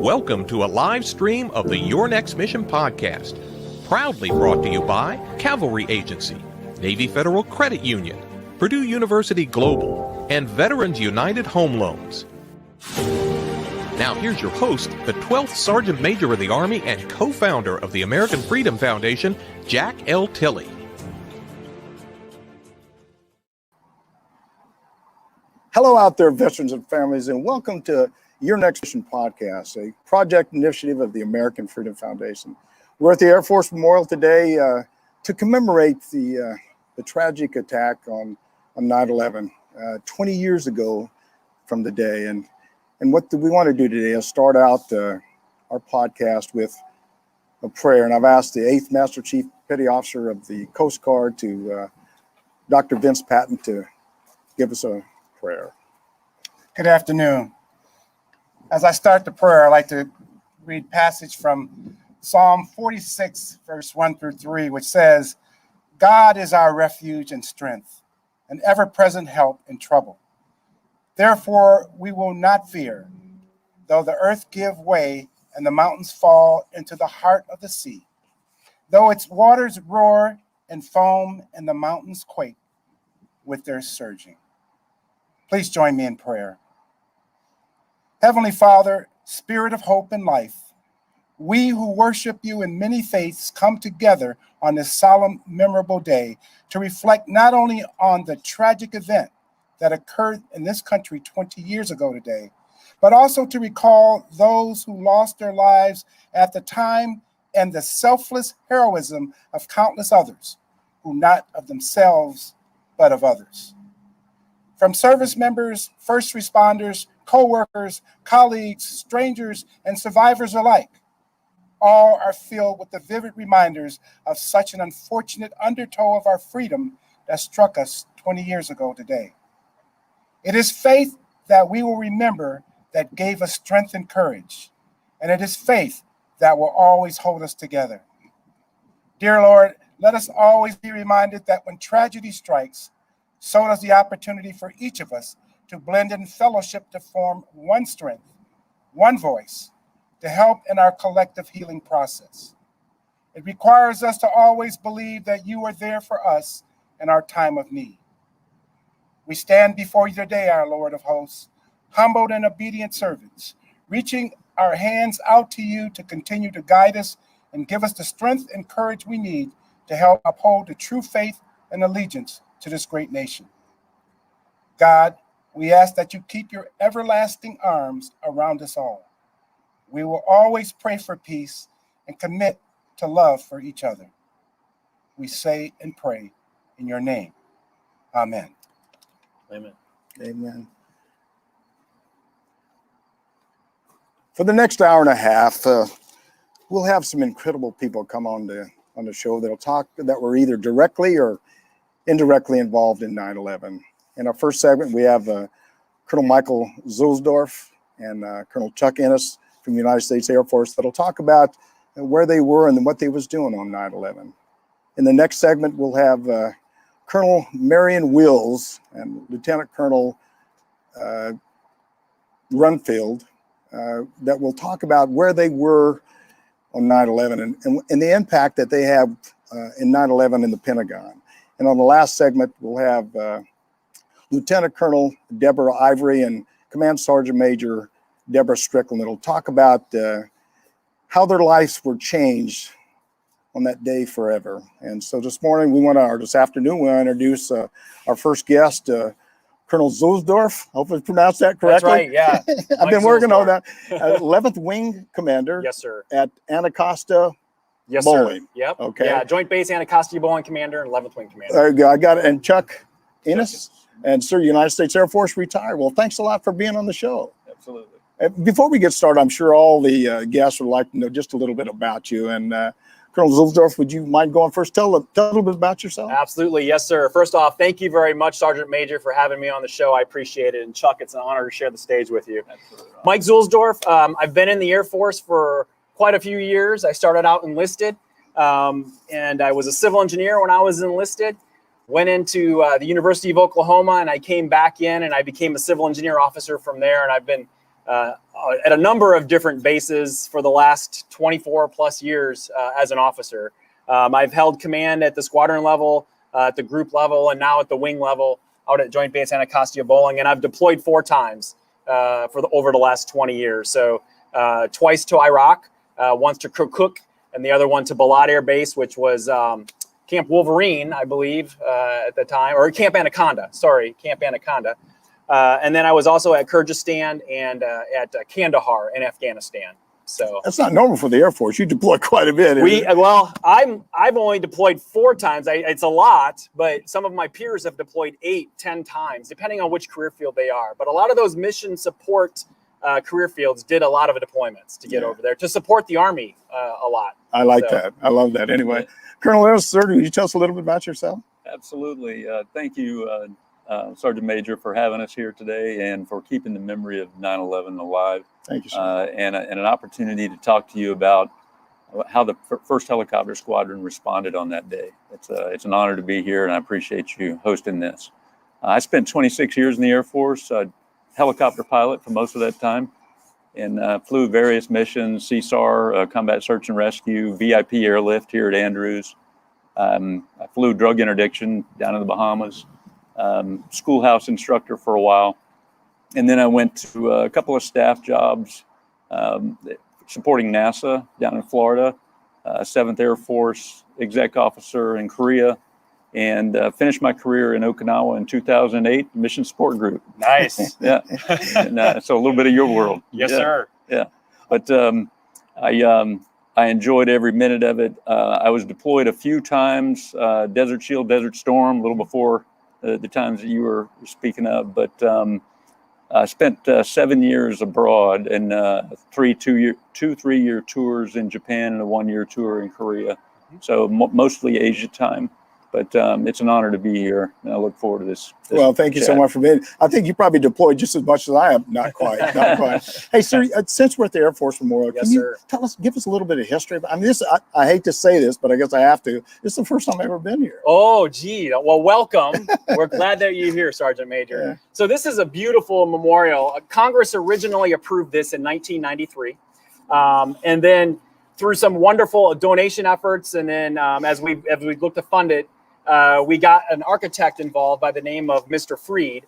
Welcome to a live stream of the Your Next Mission podcast, proudly brought to you by Cavalry Agency, Navy Federal Credit Union, Purdue University Global, and Veterans United Home Loans. Now here's your host, the 12th Sergeant Major of the Army and co-founder of the American Freedom Foundation, Jack L.Tilley. Hello out there, veterans and families, and welcome to Your Next Mission podcast, a project initiative of the American Freedom Foundation. We're at the Air Force Memorial today to commemorate the tragic attack on 9/11, 20 years ago from the day. And what we want to do today is start out our podcast with a prayer. And I've asked the 8th Master Chief Petty Officer of the Coast Guard, to Dr. Vince Patton, to give us a prayer. Good afternoon. As I start the prayer, I'd like to read passage from Psalm 46, verse 1 through 3, which says, "God is our refuge and strength, an ever-present help in trouble. Therefore we will not fear, though the earth give way and the mountains fall into the heart of the sea, though its waters roar and foam and the mountains quake with their surging." Please join me in prayer. Heavenly Father, Spirit of hope and life, we who worship you in many faiths come together on this solemn, memorable day to reflect not only on the tragic event that occurred in this country 20 years ago today, but also to recall those who lost their lives at the time and the selfless heroism of countless others, who not of themselves, but of others. From service members, first responders, co-workers, colleagues, strangers, and survivors alike, all are filled with the vivid reminders of such an unfortunate undertow of our freedom that struck us 20 years ago today. It is faith that we will remember that gave us strength and courage, and it is faith that will always hold us together. Dear Lord, let us always be reminded that when tragedy strikes, so does the opportunity for each of us to blend in fellowship to form one strength, one voice, to help in our collective healing process. It requires us to always believe that you are there for us in our time of need. We stand before you today, our Lord of hosts, humbled and obedient servants, reaching our hands out to you to continue to guide us and give us the strength and courage we need to help uphold the true faith and allegiance to this great nation. God, we ask that you keep your everlasting arms around us all. We will always pray for peace and commit to love for each other. We say and pray in your name. Amen. Amen. Amen. For the next hour and a half, we'll have some incredible people come on the show that'll talk that were either directly or indirectly involved in 9/11. In our first segment, we have Colonel Michael Zulhsdorf and Colonel Chuck Ennis from the United States Air Force that'll talk about where they were and what they was doing on 9/11. In the next segment, we'll have Colonel Marion Wills and Lieutenant Colonel Grunewald that will talk about where they were on 9/11 and the impact that they have in 9/11 in the Pentagon. And on the last segment, we'll have Lieutenant Colonel Deborah Ivory and Command Sergeant Major Debra Strickland that'll talk about how their lives were changed on that day forever. And so this afternoon, we want to introduce our first guest, Colonel Zulhsdorf. Hopefully I pronounced that correctly. That's right, yeah. I've been working on that. 11th Wing Commander. Yes, sir. At Anacostia. Yes, Bowling. sir. Yep. Okay. Yeah, Joint Base Anacostia Bowling Commander and 11th Wing Commander. There you go. I got it. And Chuck Ennis. And sir, United States Air Force retired. Well, thanks a lot for being on the show. Absolutely. Before we get started, I'm sure all the guests would like to know just a little bit about you. And Colonel Zulhsdorf, would you mind going first? Tell a little bit about yourself. Absolutely. Yes, sir. First off, thank you very much, Sergeant Major, for having me on the show. I appreciate it. And Chuck, it's an honor to share the stage with you. Absolutely. Mike Zulhsdorf, I've been in the Air Force for quite a few years. I started out enlisted, and I was a civil engineer when I was enlisted. Went into the University of Oklahoma, and I came back in, and I became a civil engineer officer from there. And I've been at a number of different bases for the last 24 plus years as an officer. I've held command at the squadron level, at the group level, and now at the wing level out at Joint Base Anacostia Bowling. And I've deployed 4 times over the last 20 years. So twice to Iraq, once to Kirkuk, and the other one to Balad Air Base, which was Camp Wolverine, I believe, at the time, or Camp Anaconda. Sorry, Camp Anaconda. And then I was also at Kyrgyzstan and at Kandahar in Afghanistan. So That's not normal for the Air Force. You deploy quite a bit. I've only deployed 4 times. It's a lot, but some of my peers have deployed 8, 10 times, depending on which career field they are. But a lot of those mission support career fields did a lot of deployments to get over there to support the Army a lot. I like that. I love that. Anyway, Colonel Ennis, sir, can you tell us a little bit about yourself? Absolutely. Thank you, Sergeant Major, for having us here today and for keeping the memory of 9/11 alive. Thank you, sir. And an opportunity to talk to you about how the 1st Helicopter Squadron responded on that day. It's an honor to be here, and I appreciate you hosting this. I spent 26 years in the Air Force, helicopter pilot for most of that time, and flew various missions, CSAR, Combat Search and Rescue, VIP Airlift here at Andrews. I flew drug interdiction down in the Bahamas, schoolhouse instructor for a while. And then I went to a couple of staff jobs supporting NASA down in Florida, 7th Air Force exec officer in Korea, and finished my career in Okinawa in 2008, Mission Support Group. Nice. Yeah. And, so a little bit of your world. Yes, sir. Yeah. But I enjoyed every minute of it. I was deployed a few times, Desert Shield, Desert Storm, a little before the times that you were speaking of, but I spent 7 years abroad and 3-year tours in Japan and a 1-year tour in Korea. So mostly Asia time. But it's an honor to be here, and I look forward to this. Well, thank you so much for being. I think you probably deployed just as much as I have. Not quite, not quite. Hey, sir, since we're at the Air Force Memorial, Yes, can you sir. give us a little bit of history? I mean, I hate to say this, but I guess I have to. This is the first time I've ever been here. Oh, gee. Well, welcome. We're glad that you're here, Sergeant Major. Yeah. So this is a beautiful memorial. Congress originally approved this in 1993. And then through some wonderful donation efforts, and then as we looked to fund it, we got an architect involved by the name of Mr. Freed,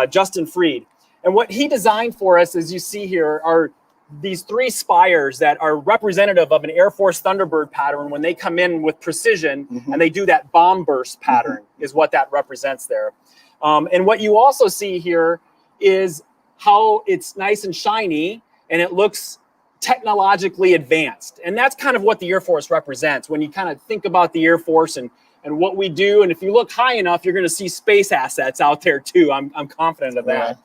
Justin Freed. And what he designed for us, as you see here, are these 3 spires that are representative of an Air Force Thunderbird pattern when they come in with precision and they do that bomb burst pattern is what that represents there. And what you also see here is how it's nice and shiny and it looks technologically advanced. And that's kind of what the Air Force represents when you kind of think about the Air Force and what we do. And if you look high enough, you're going to see space assets out there too. I'm confident of that. Right.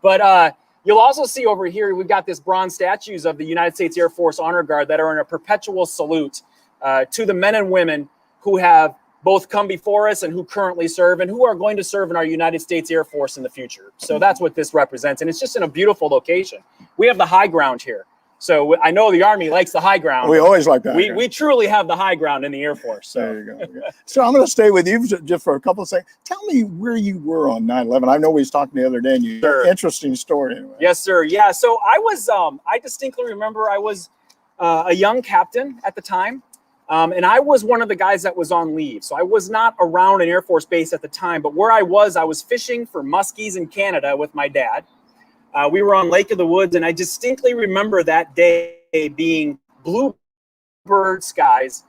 But you'll also see over here, we've got this bronze statues of the United States Air Force Honor Guard that are in a perpetual salute to the men and women who have both come before us and who currently serve and who are going to serve in our United States Air Force in the future. So that's what this represents. And it's just in a beautiful location. We have the high ground here. So I know the Army likes the high ground. We always like that. We truly have the high ground in the Air Force. So. There you go. So I'm going to stay with you just for a couple of seconds. Tell me where you were on 9/11. I know we was talking the other day, and you interesting story. Anyway. Yes, sir. Yeah. So I was. I distinctly remember I was a young captain at the time, and I was one of the guys that was on leave. So I was not around an Air Force base at the time. But where I was fishing for muskies in Canada with my dad. We were on Lake of the Woods, and I distinctly remember that day being bluebird skies,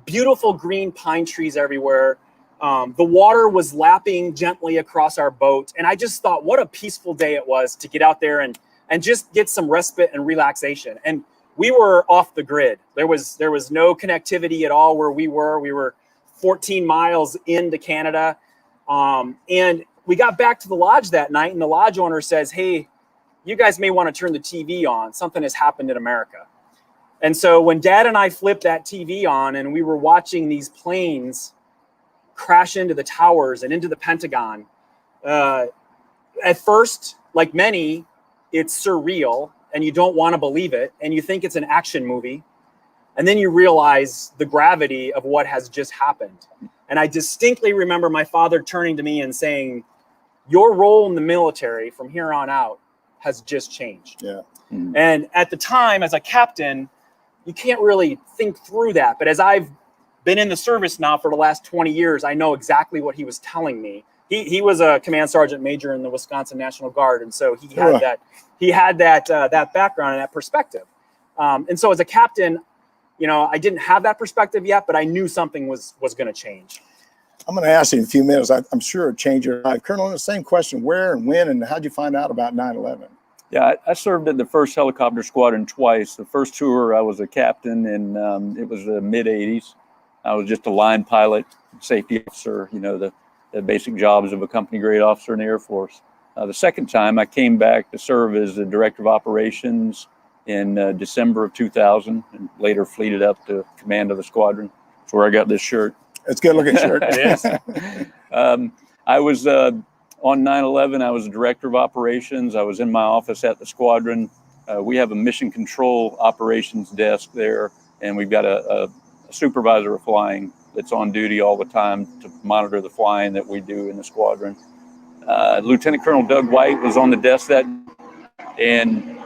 beautiful green pine trees everywhere. The water was lapping gently across our boat, and I just thought what a peaceful day it was to get out there and just get some respite and relaxation. And we were off the grid. There was no connectivity at all where we were. We were 14 miles into Canada, and we got back to the lodge that night, and the lodge owner says, "Hey, you guys may want to turn the TV on. Something has happened in America." And so when Dad and I flipped that TV on and we were watching these planes crash into the towers and into the Pentagon, at first, like many, it's surreal and you don't want to believe it and you think it's an action movie. And then you realize the gravity of what has just happened. And I distinctly remember my father turning to me and saying, "Your role in the military from here on out has just changed. Yeah. Mhm. And at the time, as a captain, you can't really think through that. But as I've been in the service now for the last 20 years, I know exactly what he was telling me. He was a command sergeant major in the Wisconsin National Guard, and so he had that background and that perspective. And so as a captain, I didn't have that perspective yet, but I knew something was going to change. I'm going to ask you in a few minutes. I'm sure it changed your life. Colonel, the same question: where and when and how'd you find out about 9/11? Yeah, I served at the 1st Helicopter Squadron twice. The first tour, I was a captain, and it was the mid-'80s. I was just a line pilot, safety officer, the basic jobs of a company grade officer in the Air Force. The second time, I came back to serve as the Director of Operations in December of 2000, and later fleeted up to command of the squadron. That's where I got this shirt. It's a good looking shirt. It is. I was on 9/11. I was the Director of Operations. I was in my office at the squadron. We have a mission control operations desk there, and we've got a supervisor of flying that's on duty all the time to monitor the flying that we do in the squadron. Lieutenant Colonel Doug White was on the desk that, and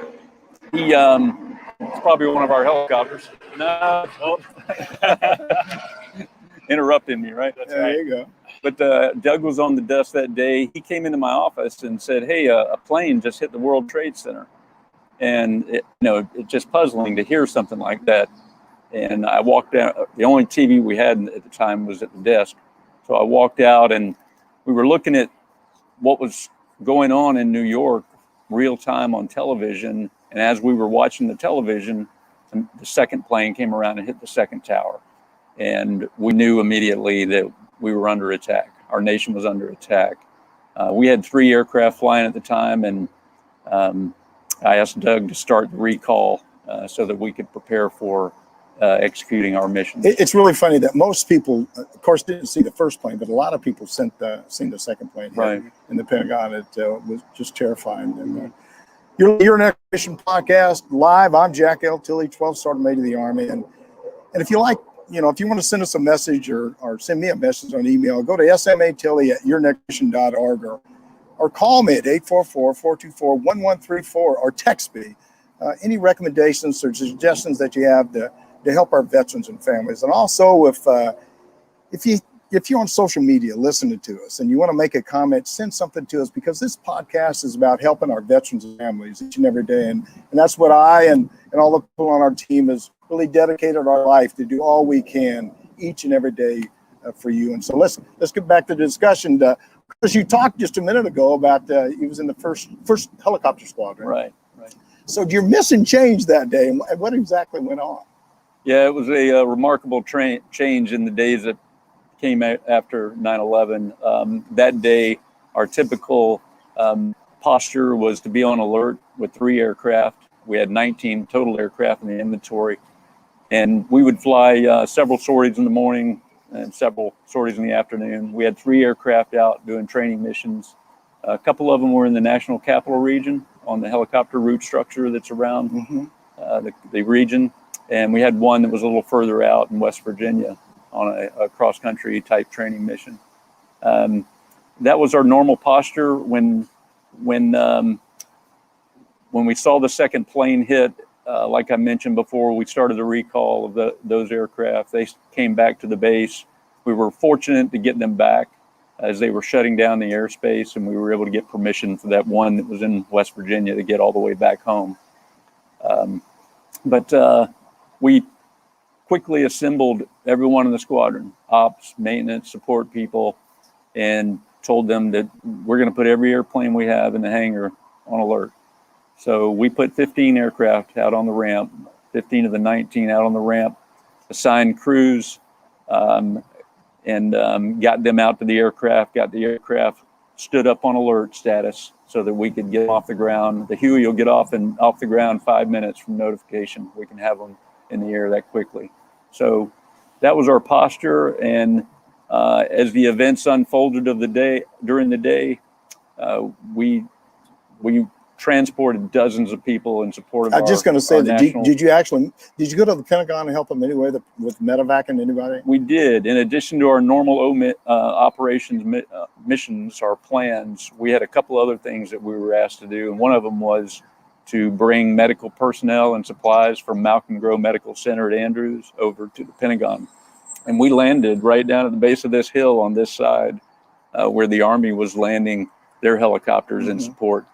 he it's probably one of our helicopters. No, interrupting me, right? That's There you go. But Doug was on the desk that day. He came into my office and said, "Hey, a plane just hit the World Trade Center," and it's just puzzling to hear something like that. And I walked out. The only TV we had at the time was at the desk, so I walked out, and we were looking at what was going on in New York, real time on television. And as we were watching the television, the second plane came around and hit the second tower, and we knew immediately that we were under attack. Our nation was under attack. We had 3 aircraft flying at the time, and I asked Doug to start the recall so that we could prepare for executing our mission. It's really funny that most people, of course, didn't see the first plane, but a lot of people seen the second plane Right. in the Pentagon. It was just terrifying. And Your Next Mission podcast live. I'm Jack L.Tilley, 12th Sergeant Major of the Army, and if you like, if you want to send us a message or send me a message on email, go to smatilley@yournextmission.org or call me at 844-424-1134 or text me any recommendations or suggestions that you have to help our veterans and families. And also, if you're on social media listening to us and you want to make a comment, send something to us, because this podcast is about helping our veterans and families each and every day. And that's what I and all the people on our team has really dedicated our life to do all we can each and every day for you. And so let's get back to the discussion. Chris, you talked just a minute ago about he was in the first helicopter squadron. Right. So your mission changed that day, and what exactly went on? Yeah, it was a remarkable change in the days that came after 9/11. That day, our typical posture was to be on alert with 3 aircraft. We had 19 total aircraft in the inventory, and we would fly several sorties in the morning and several sorties in the afternoon. We had 3 aircraft out doing training missions. A couple of them were in the National Capital Region on the helicopter route structure that's around the region. And we had one that was a little further out in West Virginia on a cross-country type training mission. That was our normal posture. When we saw the second plane hit, like I mentioned before, we started the recall of those aircraft. They came back to the base. We were fortunate to get them back as they were shutting down the airspace, and we were able to get permission for that one that was in West Virginia to get all the way back home. But we quickly assembled everyone in the squadron, ops, maintenance, support people, and told them that we're going to put every airplane we have in the hangar on alert. So we put 15 aircraft out on the ramp, 15 of the 19 out on the ramp, assigned crews, and got them out to the aircraft, got the aircraft stood up on alert status so that we could get off the ground. The Huey will get off the ground 5 minutes from notification. We can have them in the air that quickly. So that was our posture. And as the events unfolded during the day, we transported dozens of people in support of I'm just going to say that. national. Did you go to the Pentagon and help them anyway with medevac and anybody? We did. In addition to our normal operations missions, our plans, we had a couple other things that we were asked to do, and one of them was to bring medical personnel and supplies from Malcolm Grow Medical Center at Andrews over to the Pentagon. And we landed right down at the base of this hill on this side where the Army was landing their helicopters in support.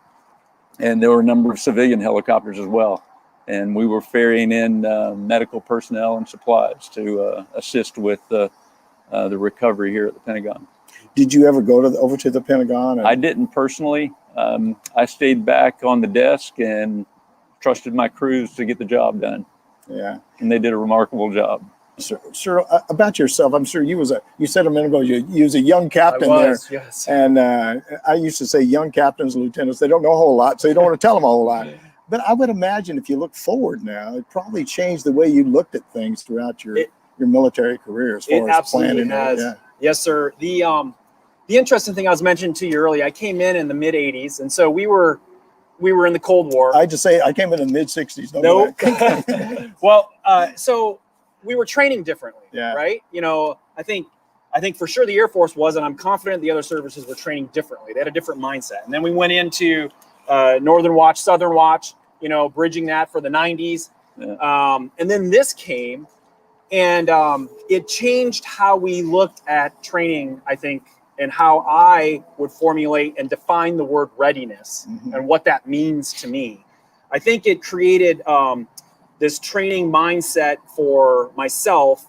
And there were a number of civilian helicopters as well. And we were ferrying in medical personnel and supplies to assist with the recovery here at the Pentagon. Did you ever go over to the Pentagon? I didn't personally. I stayed back on the desk and trusted my crews to get the job done. Yeah. And they did a remarkable job. Sir, about yourself, I'm sure you said a minute ago you was a young captain there. Yes. And I used to say young captains, lieutenants, they don't know a whole lot, so you don't want to tell them a whole lot. But I would imagine if you look forward now, it probably changed the way you looked at things throughout your military career as far as planning. Has. Yes, sir. The interesting thing I was mentioning to you earlier, I came in the mid 80s, and so we were in the Cold War. I just say I came in the mid 60s. Nope. Well, so we were training differently, right? You know, I think for sure the Air Force was, and I'm confident the other services were training differently. They had a different mindset. And then we went into Northern Watch, Southern Watch, you know, bridging that for the 90s. Yeah. And then this came, and it changed how we looked at training, I think, and how I would formulate and define the word readiness and what that means to me. I think it created this training mindset for myself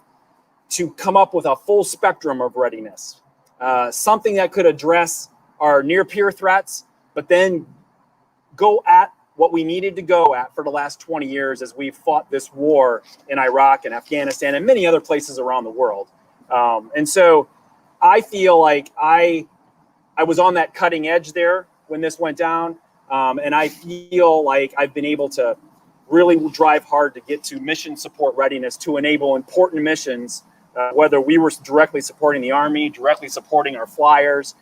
to come up with a full spectrum of readiness, something that could address our near peer threats, but then go at what we needed to go at for the last 20 years as we've fought this war in Iraq and Afghanistan and many other places around the world. And so I feel like I was on that cutting edge there when this went down. And I feel like I've been able to really drive hard to get to mission support readiness to enable important missions, whether we were directly supporting the Army, directly supporting our flyers,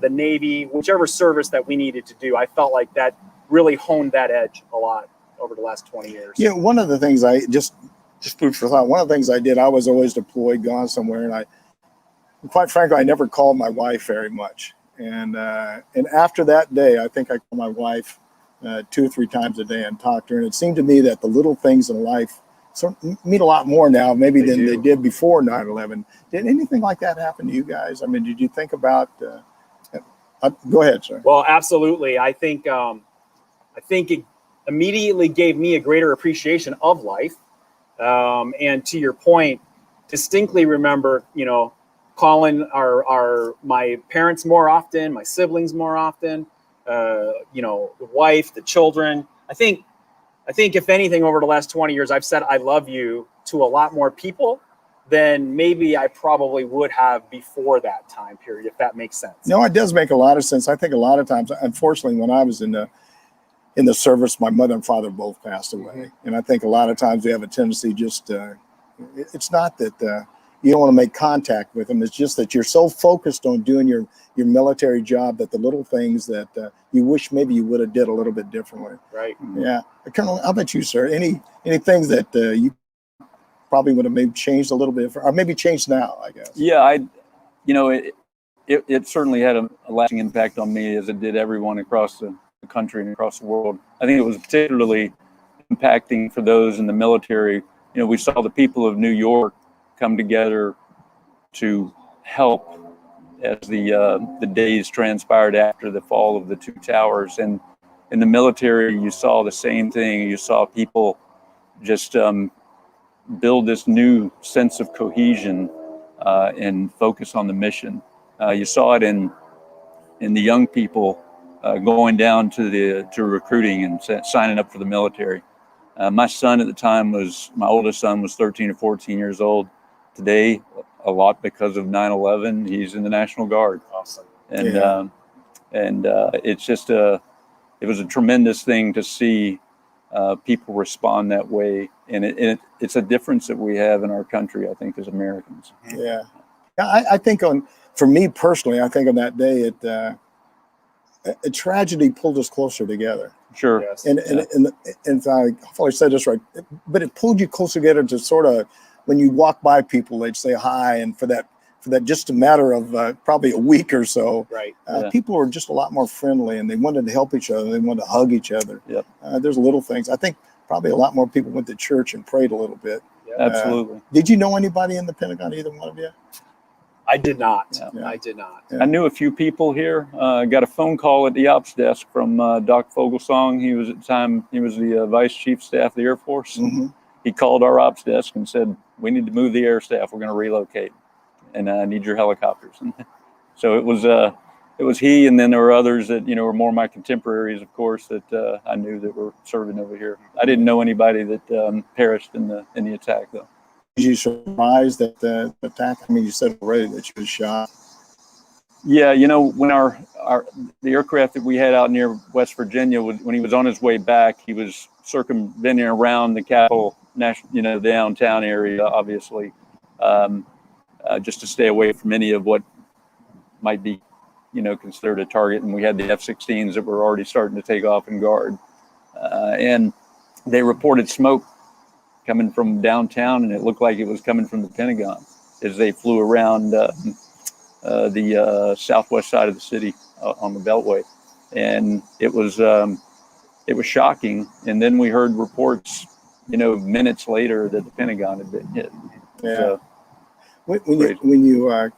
the Navy, whichever service that we needed to do. I felt like that really honed that edge a lot over the last 20 years. Yeah, one of the things I just food for thought, one of the things I did, I was always deployed, gone somewhere, and quite frankly, I never called my wife very much. And after that day, I think I called my wife 2 or 3 times a day and talked to her. And it seemed to me that the little things in life mean a lot more now, maybe than they did before 9/11. Did anything like that happen to you guys? I mean, did you think about? Go ahead, sir. Well, absolutely. I think it immediately gave me a greater appreciation of life. And to your point, distinctly remember, you know, calling my parents more often, my siblings more often, you know, the wife, the children. I think if anything, over the last 20 years, I've said I love you to a lot more people than maybe I probably would have before that time period, if that makes sense. No, it does make a lot of sense. I think a lot of times, unfortunately, when I was in the service, my mother and father both passed away. And I think a lot of times we have a tendency just, it's not that you don't want to make contact with them. It's just that you're so focused on doing your military job that the little things that you wish maybe you would have did a little bit differently. Right. Yeah. Colonel, how about you, sir? Any things that you probably would have maybe changed a little bit, or maybe changed now, I guess? Yeah, it certainly had a lasting impact on me, as it did everyone across the country and across the world. I think it was particularly impacting for those in the military. You know, we saw the people of New York come together to help as the days transpired after the fall of the 2 towers. And in the military, you saw the same thing. You saw people just build this new sense of cohesion and focus on the mission. You saw it in the young people going down to recruiting and signing up for the military. My son at the time my oldest son was 13 or 14 years old. Today, a lot because of 9/11, he's in the National Guard. Awesome. And it's just it was a tremendous thing to see people respond that way. And it's a difference that we have in our country, I think, as Americans. Yeah. I think for me personally, I think on that day, a tragedy pulled us closer together. Sure. Yes. And I hopefully said this right, but it pulled you closer together to sort of, when you walk by people, they'd say hi, and for that just a matter of probably a week or so, Right. people were just a lot more friendly, and they wanted to help each other. They wanted to hug each other. Yep. There's little things. I think probably a lot more people went to church and prayed a little bit. Absolutely. Did you know anybody in the Pentagon, either one of you? I did not. Yeah. I did not. Yeah. I knew a few people here. Got a phone call at the ops desk from Doc Fogelsong. He was at the time, he was the Vice Chief Staff of the Air Force. Mm-hmm. He called our ops desk and said, "We need to move the air staff. We're going to relocate, and I need your helicopters." And so it was he, and then there were others that, you know, were more my contemporaries, of course, that I knew that were serving over here. I didn't know anybody that perished in the attack, though. Were you surprised at the attack? I mean, you said already that you was shot. Yeah, you know, when the aircraft that we had out near West Virginia, when he was on his way back, he was circumventing around the Capitol, you know, the downtown area, obviously, just to stay away from any of what might be, you know, considered a target. And we had the F-16s that were already starting to take off and guard, and they reported smoke coming from downtown, and it looked like it was coming from the Pentagon as they flew around the southwest side of the city on the Beltway, and it was shocking. And then we heard reports, you know, minutes later that the Pentagon had been hit. Yeah. So, When you I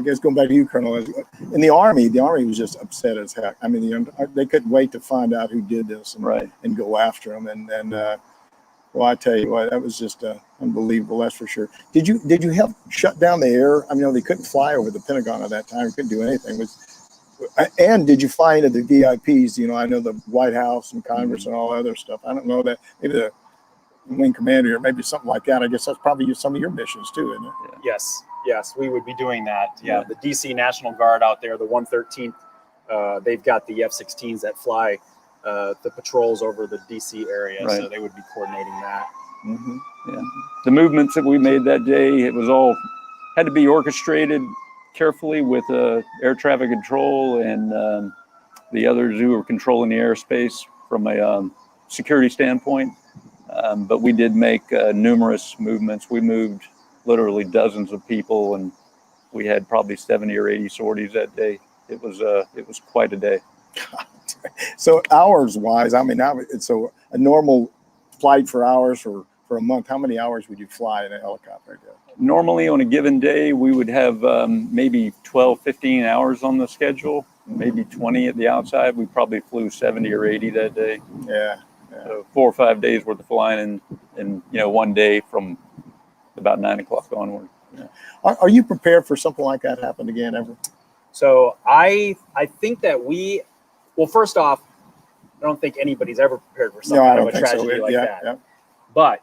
guess going back to you, Colonel, in the Army was just upset as heck. I mean, they couldn't wait to find out who did this and go after them. And well, I tell you what, that was just unbelievable. That's for sure. Did you help shut down the air? I mean, they couldn't fly over the Pentagon at that time. Couldn't do anything. And did you fly into the VIPs? You know, I know the White House and Congress and all other stuff. I don't know that. Maybe the wing commander or maybe something like that. I guess that's probably some of your missions too, isn't it? yeah. Yes, we would be doing that. Yeah, the DC National Guard out there, the 113th, they've got the F-16s that fly the patrols over the DC area, Right. so they would be coordinating that. Mm-hmm. Yeah. The movements that we made that day, it was all had to be orchestrated carefully with air traffic control and the others who were controlling the airspace from a security standpoint. But we did make numerous movements. We moved literally dozens of people, and we had probably 70 or 80 sorties that day. It was quite a day. So hours wise, I mean, so a normal flight for hours for a month, how many hours would you fly in a helicopter? Normally on a given day, we would have maybe 12, 15 hours on the schedule, maybe 20 at the outside. We probably flew 70 or 80 that day. Yeah. So 4 or 5 days worth of flying in you know, one day from about 9 o'clock onward. Yeah. Are you prepared for something like that happen again ever? So I think that well, first off, I don't think anybody's ever prepared for something of a tragedy like that. Yeah. But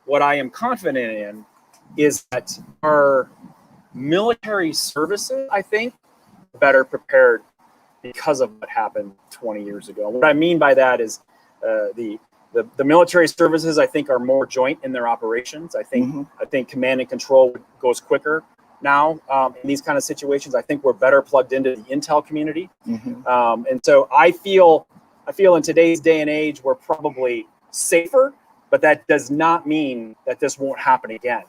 what I am confident in is that our military services, I think, are better prepared because of what happened 20 years ago. What I mean by that is the military services, I think, are more joint in their operations. I think command and control goes quicker now in these kind of situations. I think we're better plugged into the intel community. And so I feel in today's day and age, we're probably safer, but that does not mean that this won't happen again,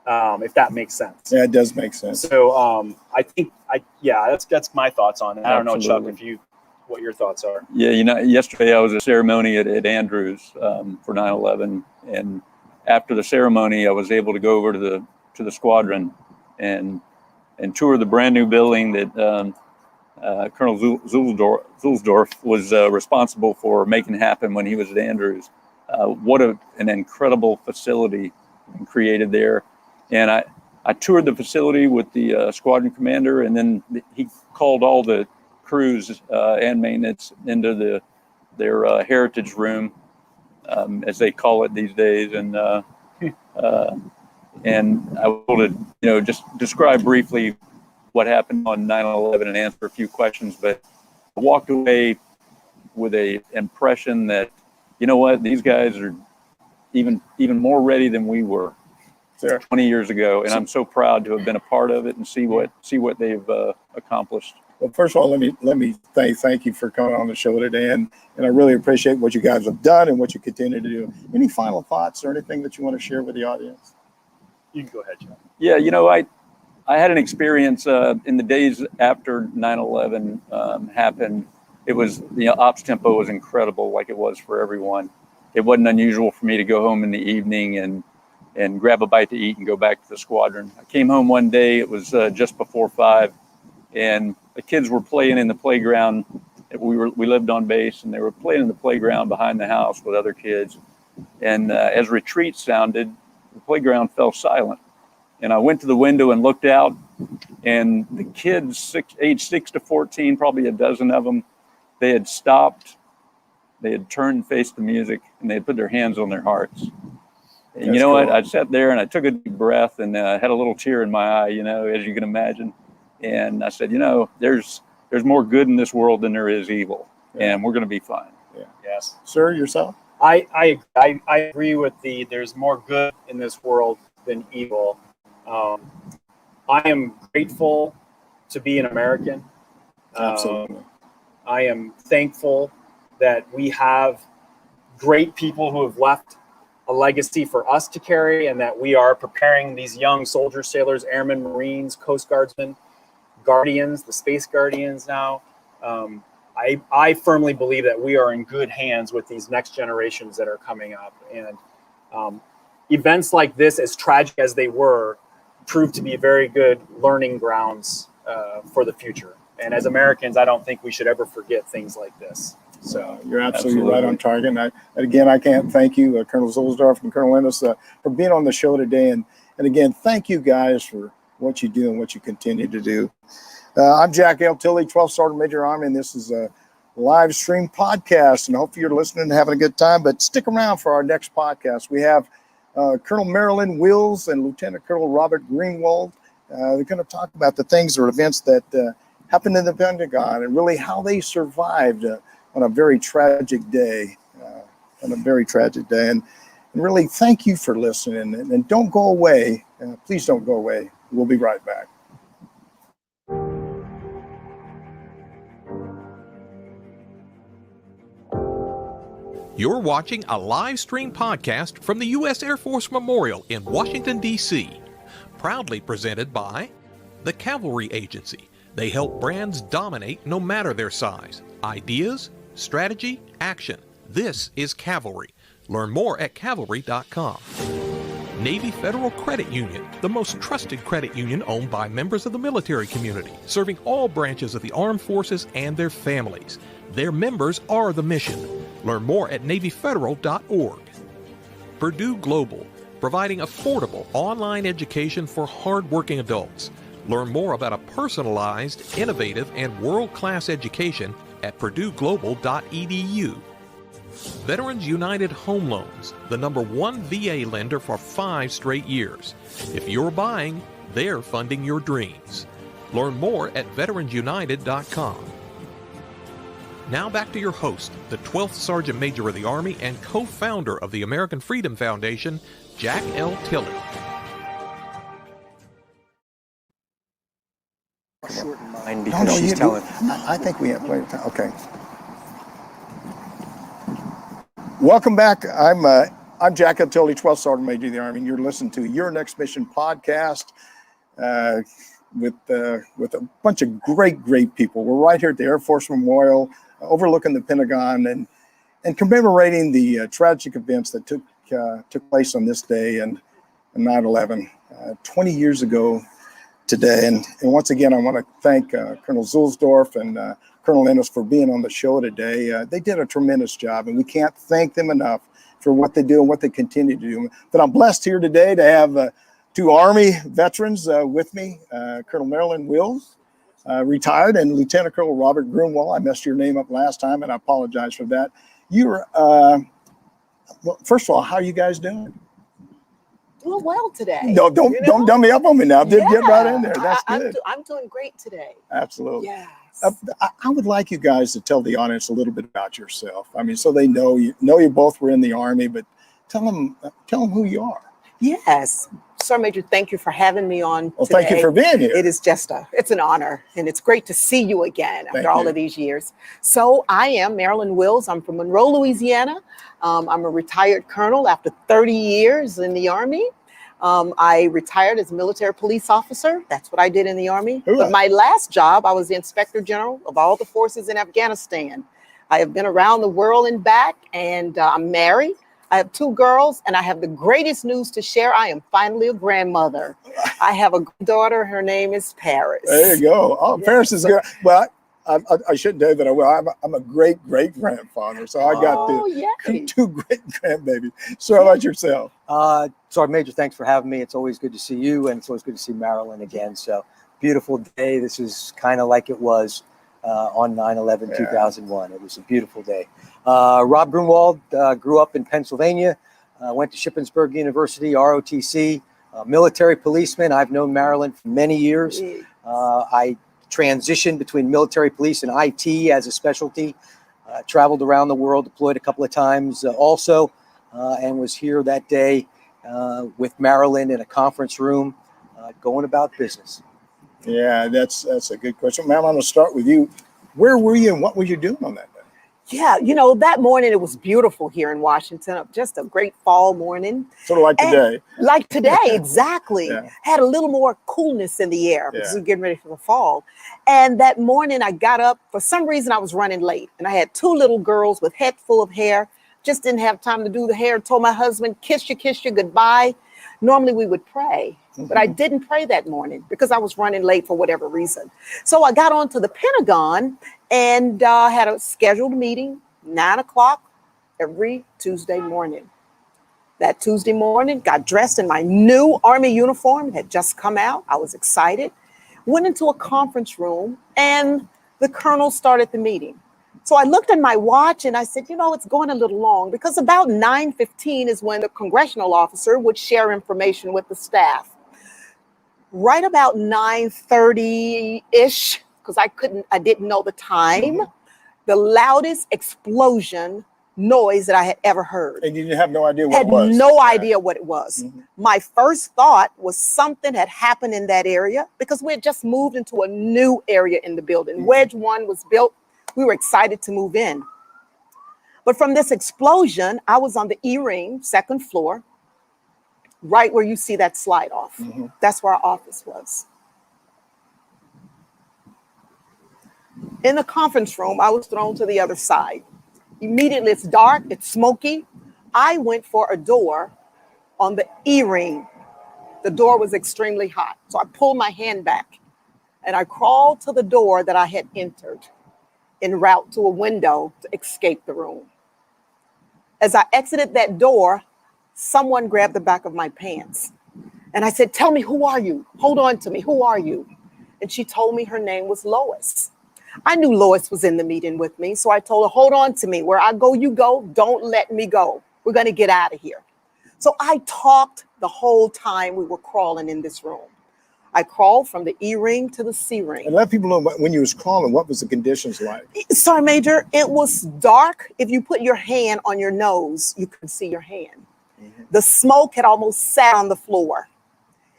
if that makes sense. Yeah, it does make sense. So I think, that's my thoughts on it. I don't know, Chuck, what your thoughts are. Yeah, you know, yesterday I was at a ceremony at Andrews for 9/11, and after the ceremony, I was able to go over to the squadron and tour the brand new building that Colonel Zulhsdorf was responsible for making happen when he was at Andrews. What an incredible facility created there. And I toured the facility with the squadron commander, and then he called all the crews and maintenance into their heritage room, as they call it these days. And I wanted to, you know, just describe briefly what happened on 9/11 and answer a few questions. But I walked away with a impression that, you know what, these guys are even more ready than we were 20 years ago, and I'm so proud to have been a part of it and see what they've accomplished. Well, first of all, let me thank you for coming on the show today, and I really appreciate what you guys have done and what you continue to do. Any final thoughts or anything that you want to share with the audience? You can go ahead, John. Yeah, I had an experience in the days after 9/11 happened. It was, ops tempo was incredible, like it was for everyone. It wasn't unusual for me to go home in the evening and grab a bite to eat and go back to the squadron. I came home one day, it was just before 5, and the kids were playing in the playground. We lived on base, and they were playing in the playground behind the house with other kids. And as retreat sounded, the playground fell silent. And I went to the window and looked out, and the kids, age 6 to 14, probably a dozen of them, they had stopped, they had turned and faced the music, and they had put their hands on their hearts. And That's you know cool. what? I sat there and I took a deep breath and had a little tear in my eye, as you can imagine. And I said, there's more good in this world than there is evil, and we're going to be fine. Yeah. Yes. Sir, yourself? I agree with there's more good in this world than evil. I am grateful to be an American. Absolutely. I am thankful that we have great people who have left a legacy for us to carry, and that we are preparing these young soldiers, sailors, airmen, Marines, Coast Guardsmen, Guardians, the Space Guardians now. I firmly believe that we are in good hands with these next generations that are coming up. And events like this, as tragic as they were, proved to be very good learning grounds for the future. And as Americans, I don't think we should ever forget things like this. So you're absolutely right on target. And again, I can't thank you, Colonel Zulhsdorf and Colonel Ennis, for being on the show today. And again, thank you guys for what you do and what you continue to do. I'm Jack L.Tilley, 12th Sergeant Major Army, and this is a live stream podcast. And hopefully you're listening and having a good time. But stick around for our next podcast. We have Colonel Marilyn Wills and Lieutenant Colonel Robert Grunewald. They're going to talk about the things or events that happened in the Pentagon and really how they survived on a very tragic day. And really thank you for listening. And don't go away. Please don't go away. We'll be right back. You're watching a live stream podcast from the U.S. Air Force Memorial in Washington, D.C. Proudly presented by the Cavalry Agency. They help brands dominate no matter their size. Ideas, strategy, action. This is Cavalry. Learn more at cavalry.com. Navy Federal Credit Union, the most trusted credit union owned by members of the military community, serving all branches of the armed forces and their families. Their members are the mission. Learn more at NavyFederal.org. Purdue Global, providing affordable online education for hardworking adults. Learn more about a personalized, innovative, and world-class education at PurdueGlobal.edu. Veterans United Home Loans, the #1 VA lender for 5 straight years. If you're buying, they're funding your dreams. Learn more at VeteransUnited.com. Now back to your host, the 12th Sergeant Major of the Army and co-founder of the American Freedom Foundation, Jack L.Tilley. Short in mind because she's telling. I think we have plenty of time. Okay. Welcome back. I'm Jack L.Tilley, 12th Sergeant Major of the Army, and you're listening to Your Next Mission podcast with a bunch of great people. We're right here at the Air Force Memorial, overlooking the Pentagon and commemorating the tragic events that took place on this day and 9/11, 20 years ago today. And once again, I want to thank Colonel Zulhsdorf and Colonel Ennis for being on the show today. They did a tremendous job, and we can't thank them enough for what they do and what they continue to do. But I'm blessed here today to have 2 Army veterans with me, Colonel Marilyn Wills, retired, and Lieutenant Colonel Robert Grunewald. I messed your name up last time, and I apologize for that. You're, well, first of all, how are you guys doing? Doing well today. No, don't dumb me up on me now. Get right in there. That's good. I'm doing great today. Absolutely. Yes. I would like you guys to tell the audience a little bit about yourself. I mean, so they know you both were in the Army, but tell them who you are. Yes. Sir Major, thank you for having me on Well, today. thank you for being here. It is it's an honor, and it's great to see you again after all you. of these years. So I am Marilyn Wills. I'm from Monroe, Louisiana. I'm a retired colonel after 30 years in the Army. I retired as a military police officer. That's what I did in the Army. But my last job, I was the Inspector General of all the forces in Afghanistan. I have been around the world and back, and I'm married. I have 2 girls, and I have the greatest news to share. I am finally a grandmother. I have a daughter. Her name is Paris. There you go. Oh, yes. Paris is good. Well, I shouldn't do that. I will. I'm a great grandfather, so I got 2 great grandbabies. So how about yourself? Sergeant Major, thanks for having me. It's always good to see you, and it's always good to see Marilyn again. So beautiful day. This is kind of like it was on 9/11/2001. It was a beautiful day. Rob Grunewald grew up in Pennsylvania, went to Shippensburg University, ROTC, military policeman. I've known Marilyn for many years. I transitioned between military police and IT as a specialty, traveled around the world, deployed a couple of times also, and was here that day with Marilyn in a conference room going about business. Yeah, that's a good question. Ma'am, I'm going to start with you. Where were you and what were you doing on that day? Yeah, that morning it was beautiful here in Washington. Just a great fall morning. Sort of like today. Like today, exactly. Yeah. Had a little more coolness in the air because Yeah. we're getting ready for the fall. And that morning I got up. For some reason I was running late. And I had 2 little girls with head full of hair. Just didn't have time to do the hair. Told my husband, kiss you, goodbye. Normally we would pray. But I didn't pray that morning because I was running late for whatever reason. So I got on to the Pentagon and had a scheduled meeting, 9 o'clock every Tuesday morning. That Tuesday morning, got dressed in my new Army uniform. It had just come out. I was excited. Went into a conference room and the colonel started the meeting. So I looked at my watch and I said, it's going a little long because about 9:15 is when the congressional officer would share information with the staff. Right about 9:30-ish, because I didn't know the time, the loudest explosion noise that I had ever heard. And you didn't have no idea what it was? Had no idea what it was. My first thought was something had happened in that area because we had just moved into a new area in the building. Wedge 1 was built. We were excited to move in. But from this explosion, I was on the E-ring, 2nd floor, right where you see that slide off. That's where our office was. In the conference room, I was thrown to the other side. Immediately, it's dark, it's smoky. I went for a door on the E-ring. The door was extremely hot. So I pulled my hand back and I crawled to the door that I had entered en route to a window to escape the room. As I exited that door, someone grabbed the back of my pants. And I said, tell me, who are you? Hold on to me, who are you? And she told me her name was Lois. I knew Lois was in the meeting with me, so I told her, hold on to me. Where I go, you go. Don't let me go. We're going to get out of here. So I talked the whole time we were crawling in this room. I crawled from the E-ring to the C-ring. And let people know when you was crawling, what was the conditions like? Sergeant Major, it was dark. If you put your hand on your nose, you could see your hand. The smoke had almost sat on the floor.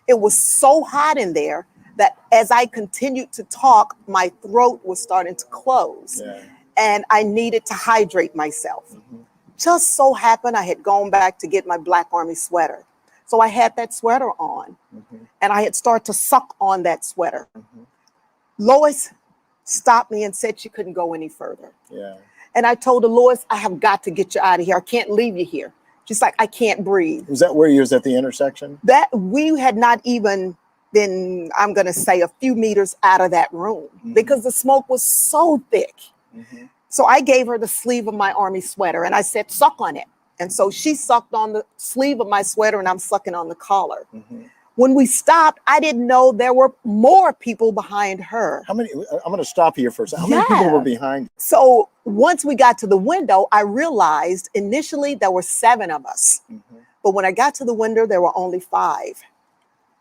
It was so hot in there that as I continued to talk, my throat was starting to close and I needed to hydrate myself. Just so happened I had gone back to get my Black Army sweater. So I had that sweater on and I had started to suck on that sweater. Lois stopped me and said she couldn't go any further. And I told her, Lois, I have got to get you out of here. I can't leave you here. She's like, I can't breathe. Was that where you was at the intersection? That we had not even been, I'm going to say, a few meters out of that room because the smoke was so thick. So I gave her the sleeve of my Army sweater and I said, suck on it. And so she sucked on the sleeve of my sweater and I'm sucking on the collar. When we stopped, I didn't know there were more people behind her. How many? I'm going to stop here for a second. How many people were behind you? So once we got to the window, I realized initially there were 7 of us. But when I got to the window, there were only 5.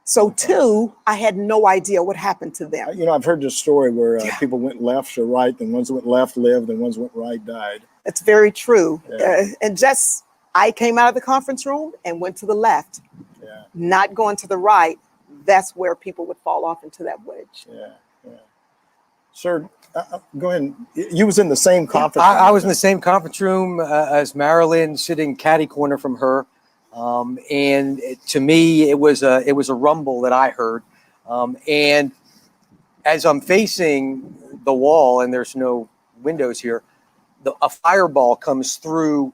So 2, I had no idea what happened to them. I've heard this story where people went left or right, and ones that went left lived, and ones that went right died. That's very true. And just, I came out of the conference room and went to the left. not going to the right, that's where people would fall off into that wedge. Sir, go ahead. You was in the same conference room. I was in the same conference room as Marilyn, sitting catty corner from her. And to me, it was a rumble that I heard. And as I'm facing the wall, and there's no windows here, a fireball comes through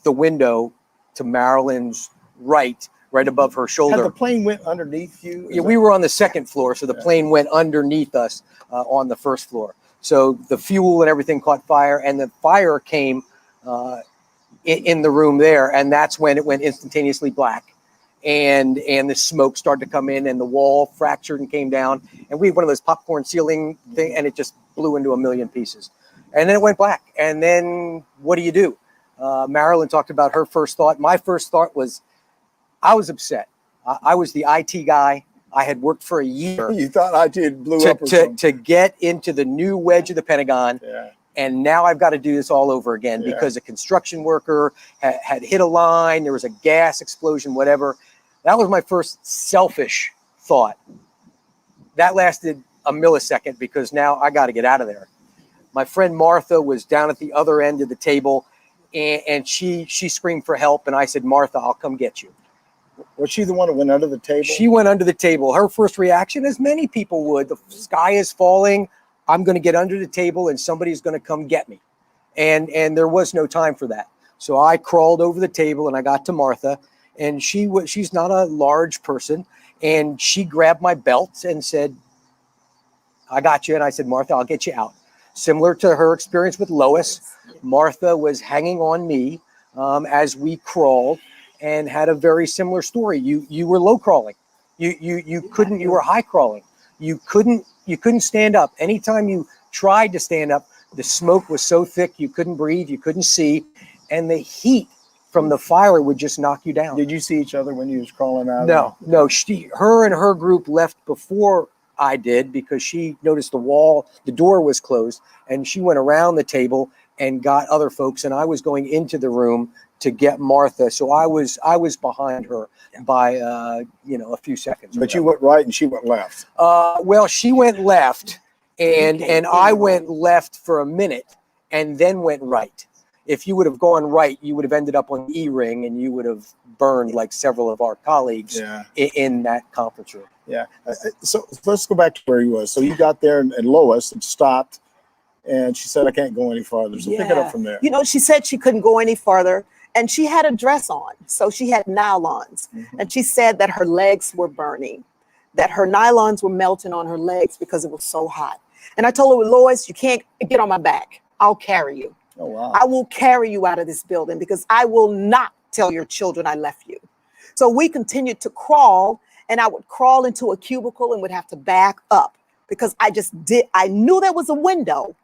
the window to Marilyn's right above her shoulder. And the plane went underneath you? Yeah, we were on the second floor, so the plane went underneath us on the first floor. So the fuel and everything caught fire, and the fire came in the room there, and that's when it went instantaneously black. And the smoke started to come in, and the wall fractured and came down. And we had one of those popcorn ceiling thing, and it just blew into a million pieces. And then it went black. And then what do you do? Marilyn talked about her first thought. My first thought was, I was upset. I was the IT guy. I had worked for a year. You thought IT blew up or something. To get into the new wedge of the Pentagon. Yeah. And now I've got to do this all over again because a construction worker had hit a line. There was a gas explosion, whatever. That was my first selfish thought. That lasted a millisecond because now I got to get out of there. My friend Martha was down at the other end of the table, and she screamed for help. And I said, Martha, I'll come get you. Was she the one that went under the table? She went under the table. Her first reaction, as many people would, the sky is falling. I'm going to get under the table and somebody's going to come get me. And there was no time for that. So I crawled over the table and I got to Martha, and she's not a large person. And she grabbed my belt and said, I got you. And I said, Martha, I'll get you out. Similar to her experience with Lois, Martha was hanging on me as we crawled, and had a very similar story. You were low crawling. You couldn't, you were high crawling. You couldn't stand up. Anytime you tried to stand up, the smoke was so thick you couldn't breathe, you couldn't see, and the heat from the fire would just knock you down. Did you see each other when you was crawling out? No. Her and her group left before I did because she noticed the door was closed, and she went around the table and got other folks, and I was going into the room to get Martha. So I was behind her by a few seconds. But you went right and she went left. Well, she went left, and I went left for a minute and then went right. If you would have gone right, you would have ended up on E-ring, and you would have burned like several of our colleagues in that conference room. Yeah. So let's go back to where you was. So you got there, and Lois had stopped, and she said, I can't go any farther. So pick it up from there. She said she couldn't go any farther. And she had a dress on, so she had nylons. And she said that her legs were burning, that her nylons were melting on her legs because it was so hot. And I told her, Lois, you can't get on my back. I'll carry you. Oh, wow. I will carry you out of this building because I will not tell your children I left you. So we continued to crawl, and I would crawl into a cubicle and would have to back up because I knew there was a window,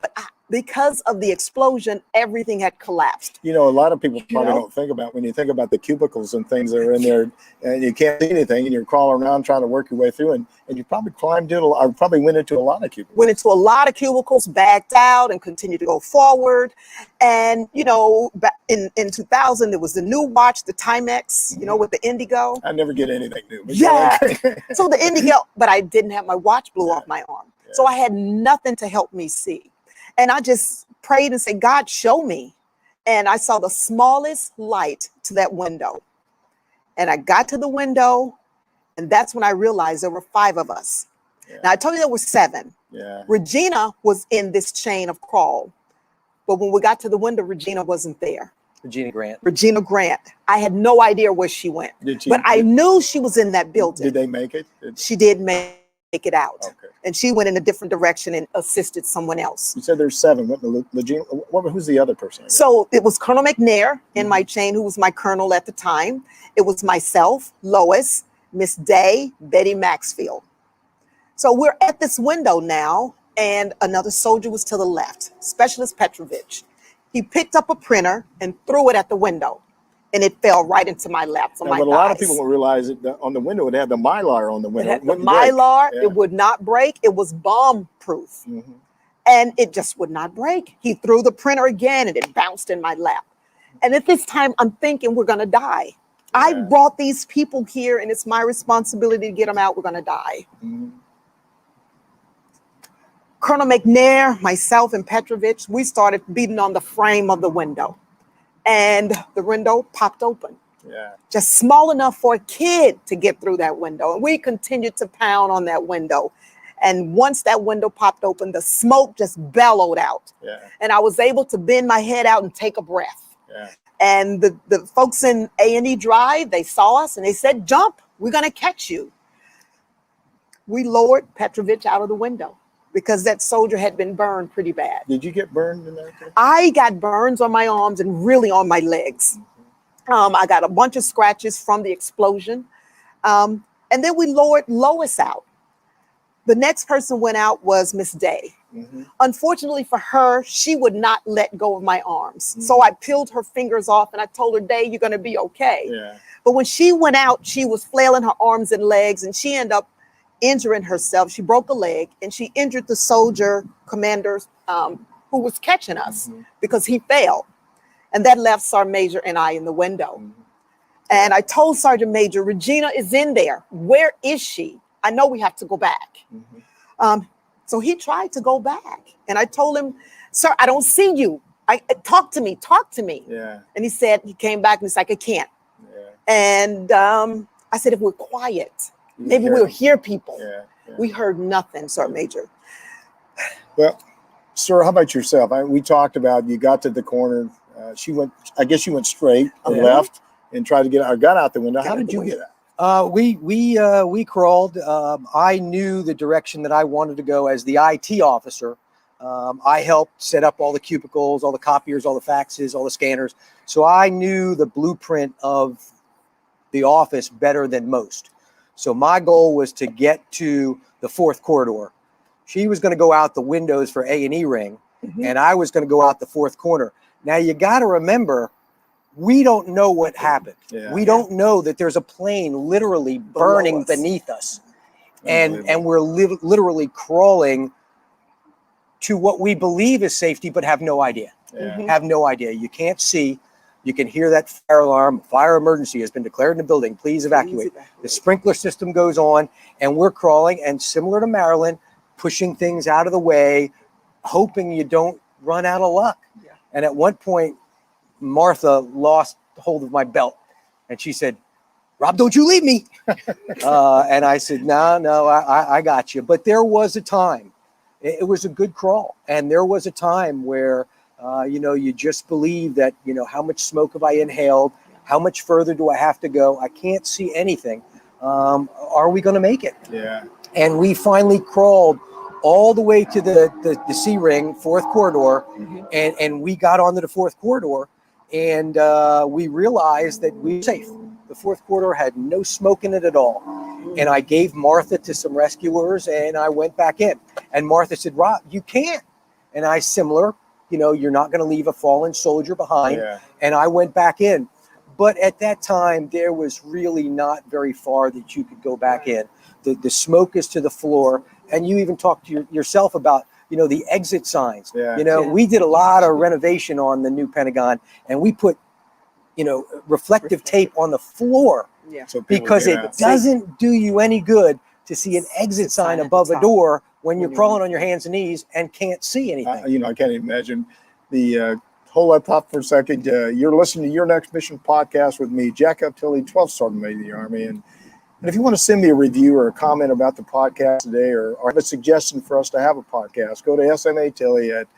but because of the explosion, everything had collapsed. A lot of people probably don't think about when you think about the cubicles and things that are in there, and you can't see anything, and you're crawling around trying to work your way through, and you probably probably went into a lot of cubicles. Went into a lot of cubicles, backed out, and continued to go forward. And back in 2000, there was the new watch, the Timex, with the Indigo. I never get anything new. But So the Indigo, but I didn't have my watch blew off my arm, so I had nothing to help me see. And I just prayed and said, God, show me. And I saw the smallest light to that window. And I got to the window, and that's when I realized there were 5 of us. Now, I told you there were 7. Regina was in this chain of crawl. But when we got to the window, Regina wasn't there. Regina Grant. I had no idea where she went. But I knew she was in that building. Did they make it? She did make it out. Okay. And she went in a different direction and assisted someone else. You said there's 7. Who's the other person? So it was Colonel McNair in my chain, who was my colonel at the time. It was myself, Lois, Miss Day, Betty Maxfield. So we're at this window now, and another soldier was to the left, Specialist Petrovich. He picked up a printer and threw it at the window, and it fell right into my lap. But a lot of people don't realize that on the window, it had the Mylar on the window. It had the Mylar. It would not break. It was bomb-proof. And it just would not break. He threw the printer again, and it bounced in my lap. And at this time, I'm thinking we're going to die. I brought these people here, and it's my responsibility to get them out. We're going to die. Mm-hmm. Colonel McNair, myself, and Petrovich, we started beating on the frame of the window, and the window popped open. Yeah. Just small enough for a kid to get through that window. And we continued to pound on that window. And once that window popped open, the smoke just bellowed out. Yeah. And I was able to bend my head out and take a breath. Yeah. And the folks in A&E Drive, they saw us and they said, jump, we're going to catch you. We lowered Petrovich out of the window because that soldier had been burned pretty bad. Did you get burned in there? I got burns on my arms and really on my legs. I got a bunch of scratches from the explosion. And then we lowered Lois out. The next person went out was Miss Day. Mm-hmm. Unfortunately for her, she would not let go of my arms. Mm-hmm. So I peeled her fingers off and I told her, Day, you're going to be okay. Yeah. But when she went out, she was flailing her arms and legs and she ended up injuring herself. She broke a leg and she injured the soldier commander who was catching us because he fell. And that left Sergeant Major and I in the window. Mm-hmm. And I told Sergeant Major, Regina is in there. Where is she? I know we have to go back. Mm-hmm. So he tried to go back. And I told him, sir, I don't see you. Talk to me. Yeah. And he came back and he's like, I can't. Yeah. And I said, if we're quiet, maybe we'll hear people. Yeah. Yeah. We heard nothing, Sergeant Major. Well, sir, how about yourself? We talked about you got to the corner. I guess you went straight and left and tried to got out the window. How did you get out? We crawled. I knew the direction that I wanted to go as the IT officer. I helped set up all the cubicles, all the copiers, all the faxes, all the scanners. So I knew the blueprint of the office better than most. So my goal was to get to the fourth corridor. She was going to go out the windows for A&E ring, and I was going to go out the fourth corner. Now you got to remember, we don't know what happened. Yeah. We don't know that there's a plane literally burning beneath us, and we're literally crawling to what we believe is safety, but have no idea. Yeah. Have no idea. You can't see. You can hear that fire alarm. Fire emergency has been declared in the building. Please evacuate. The sprinkler system goes on, and we're crawling. And similar to Marilyn, pushing things out of the way, hoping you don't run out of luck. Yeah. And at one point, Martha lost hold of my belt, and she said, "Rob, don't you leave me." And I said, no, I got you. But there was a time. It was a good crawl, and there was a time where you just believe that, how much smoke have I inhaled? How much further do I have to go? I can't see anything. Are we going to make it? Yeah. And we finally crawled all the way to the C ring, fourth corridor, and we got onto the fourth corridor, and we realized that we were safe. The fourth corridor had no smoke in it at all. And I gave Martha to some rescuers, and I went back in. And Martha said, "Rob, you can't." And I, similar, you're not going to leave a fallen soldier behind. Yeah. And I went back in. But at that time, there was really not very far that you could go back in. The smoke is to the floor. And you even talked to yourself about, the exit signs. Yeah. We did a lot of renovation on the new Pentagon, and we put, reflective tape on the floor. Yeah. So people Because get it out. doesn't do you any good to see an exit sign at the above a top. door when you're crawling on your hands and knees and can't see anything. I can't imagine. Hold that thought for a second. You're listening to Your Next Mission podcast with me, Jack L.Tilley, 12th Sergeant Major of the Army. And if you want to send me a review or a comment about the podcast today, or have a suggestion for us to have a podcast, go to SMA Tilley at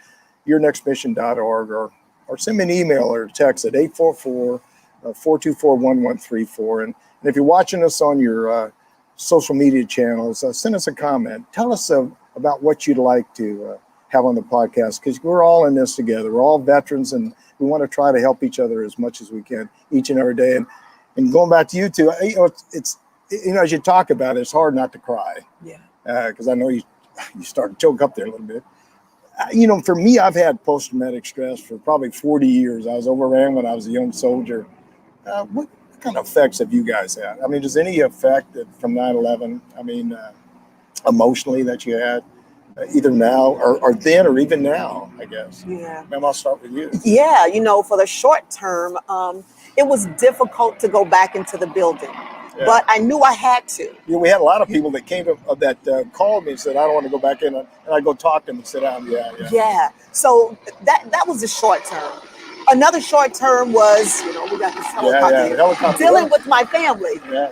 yournextmission.org, or send me an email or text at 844-424-1134. And if you're watching us on your social media channels, send us a comment. Tell us about what you'd like to have on the podcast, because we're all in this together. We're all veterans, and we want to try to help each other as much as we can each and every day. And going back to you two, it's as you talk about it, it's hard not to cry. Yeah. Because I know you start to choke up there a little bit. For me, I've had post-traumatic stress for probably 40 years. I was overran when I was a young soldier. What kind of effects have you guys had? I mean, does any effect from 9/11? I mean, emotionally that you had? either now or then or even now, I guess. Yeah. Ma'am, I'll start with you. Yeah, for the short term, it was difficult to go back into the building, but I knew I had to. Yeah, we had a lot of people that came up that called me and said, I don't want to go back in, and I go talk to them and sit down. Yeah. So that was the short term. Another short term was, we got this helicopter, dealing with my family. Yeah.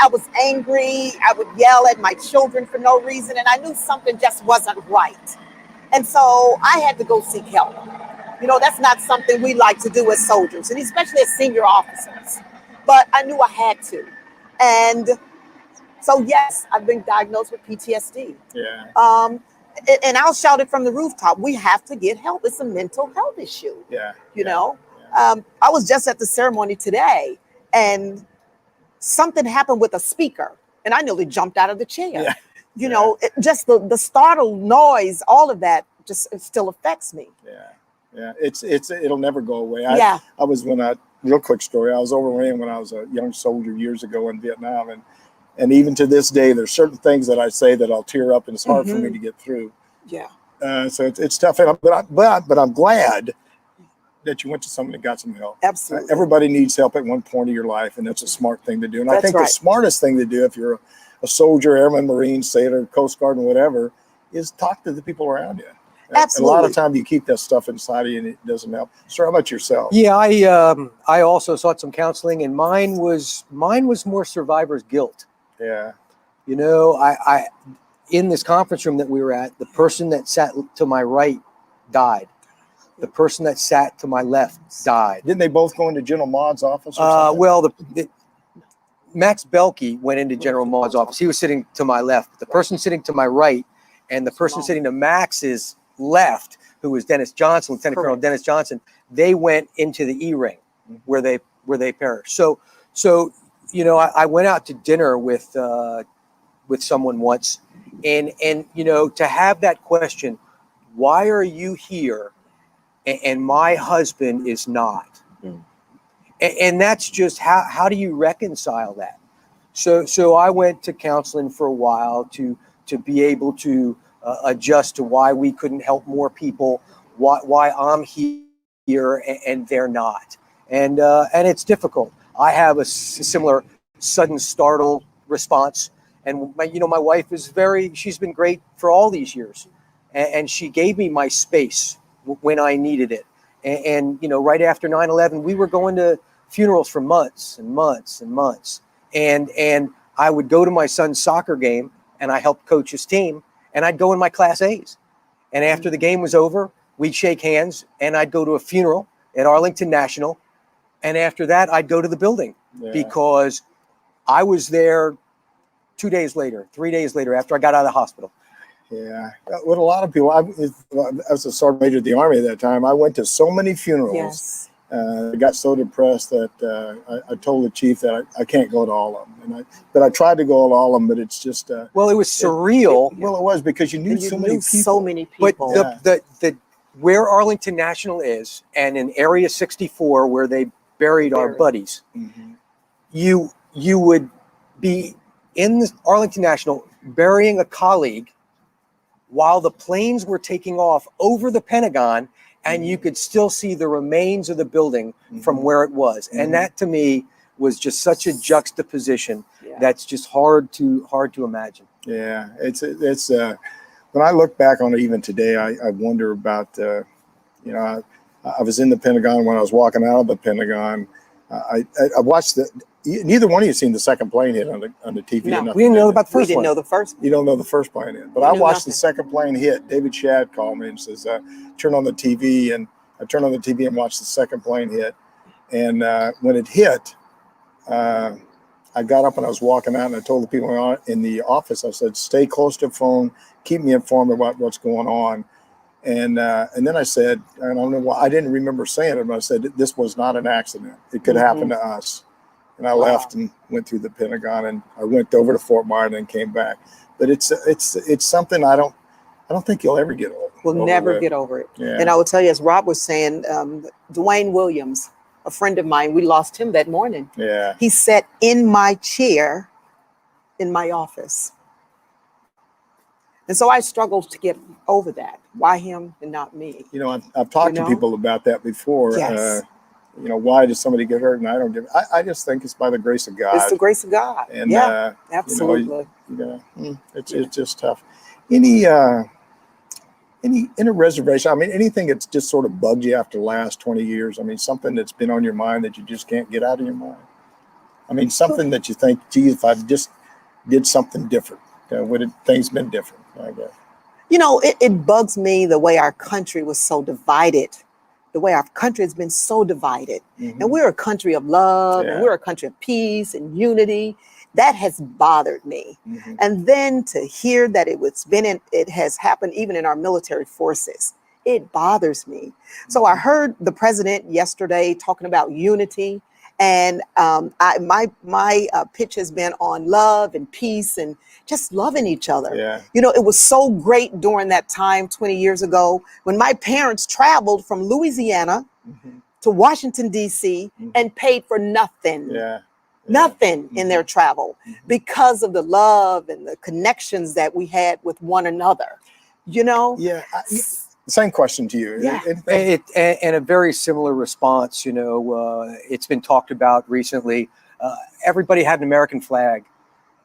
I was angry. I would yell at my children for no reason, and I knew something just wasn't right. And so I had to go seek help. That's not something we like to do as soldiers, and especially as senior officers. But I knew I had to. And so, yes, I've been diagnosed with PTSD. Yeah. And I'll shout it from the rooftop. We have to get help. It's a mental health issue. Yeah. I was just at the ceremony today, and something happened with a speaker, and I nearly jumped out of the chair. Yeah. Just the startled noise, all of that, it still affects me. Yeah. It'll never go away. I was real quick story. I was overran when I was a young soldier years ago in Vietnam, and even to this day, there's certain things that I say that I'll tear up, and it's hard for me to get through. Yeah. So it's tough, but I'm glad that you went to someone that got some help. Absolutely. Everybody needs help at one point of your life, and that's a smart thing to do. And I think right. the smartest thing to do if you're a soldier, airman, Marine, sailor, Coast Guard, and whatever, is talk to the people around you. Absolutely. A lot of times you keep that stuff inside of you, and it doesn't help. So how about yourself? Yeah, I also sought some counseling, and mine was more survivor's guilt. Yeah. I in this conference room that we were at, the person that sat to my right died. The person that sat to my left died. Didn't they both go into General Maud's office or something? Well, Max Belkey went into General Maud's office. He was sitting to my left. The person sitting to my right and the person sitting to Max's left, who was Dennis Johnson, Lieutenant Colonel Dennis Johnson, they went into the E-ring where they perished. So I went out to dinner with someone once, and to have that question, why are you here and my husband is not? And that's just how do you reconcile that? So I went to counseling for a while to be able to adjust to why we couldn't help more people, why I'm here and they're not, and it's difficult. I have a similar sudden startle response, and my wife is she's been great for all these years, and she gave me my space when I needed it. And right after 9/11, we were going to funerals for months and months and months, and I would go to my son's soccer game, and I helped coach his team, and I'd go in my Class A's, and after the game was over, we'd shake hands, and I'd go to a funeral at Arlington National, and after that, I'd go to the building because I was there 2 days later, 3 days later, after I got out of the hospital. Yeah, what a lot of people. I was a sergeant major at the Army at that time. I went to so many funerals. Yes. I got so depressed that I told the chief that I can't go to all of them. But I tried to go to all of them, but it's just. Well, it was surreal. Well, it was because you knew so many people. But the where Arlington National is, and in Area 64 where they buried our buddies, you would be in the Arlington National burying a colleague while the planes were taking off over the Pentagon, and you could still see the remains of the building from where it was. And that to me was just such a juxtaposition that's just hard to imagine. Yeah, it's when I look back on it even today, I wonder about I was in the Pentagon when I was walking out of the Pentagon. I watched neither one of you seen the second plane hit on the TV. No, we didn't know about the first one. We didn't know the first one. You don't know the first plane hit, but I watched the second plane hit. David Shadd called me and says, turn on the TV, and I turned on the TV and watched the second plane hit. And when it hit, I got up and I was walking out, and I told the people in the office, I said, stay close to the phone, keep me informed about what's going on. And then I said, and I don't know why I didn't remember saying it, but I said, this was not an accident. It could happen to us. And I left and went through the Pentagon, and I went over to Fort Myers and came back. But it's something I don't think you'll ever get over. We'll never get over it. Yeah. And I will tell you, as Rob was saying, Dwayne Williams, a friend of mine, we lost him that morning. Yeah. He sat in my chair in my office. And so I struggled to get over that. Why him and not me? You know, I've talked to people about that before. Yes. You know, why does somebody get hurt and I don't get it? I just think it's by the grace of God. It's the grace of God. And yeah, absolutely. It's just tough. Any reservation? I mean, anything that's just sort of bugged you after the last 20 years? I mean, something that's been on your mind that you just can't get out of your mind? I mean, something that you think, gee, if I just did something different, would things been different, I guess? You know, it bugs me the way our country was so divided, the way our country has been so divided. Mm-hmm. And we're a country of love, and we're a country of peace and unity. That has bothered me. Mm-hmm. And then to hear that it has happened even in our military forces, it bothers me. So I heard the president yesterday talking about unity, and my pitch has been on love and peace and just loving each other. Yeah. You know, it was so great during that time 20 years ago when my parents traveled from Louisiana to Washington, D.C. and paid for nothing. Nothing in their travel because of the love and the connections that we had with one another, you know? Yeah. Same question to you. Yeah. And a very similar response, you know, it's been talked about recently. Everybody had an American flag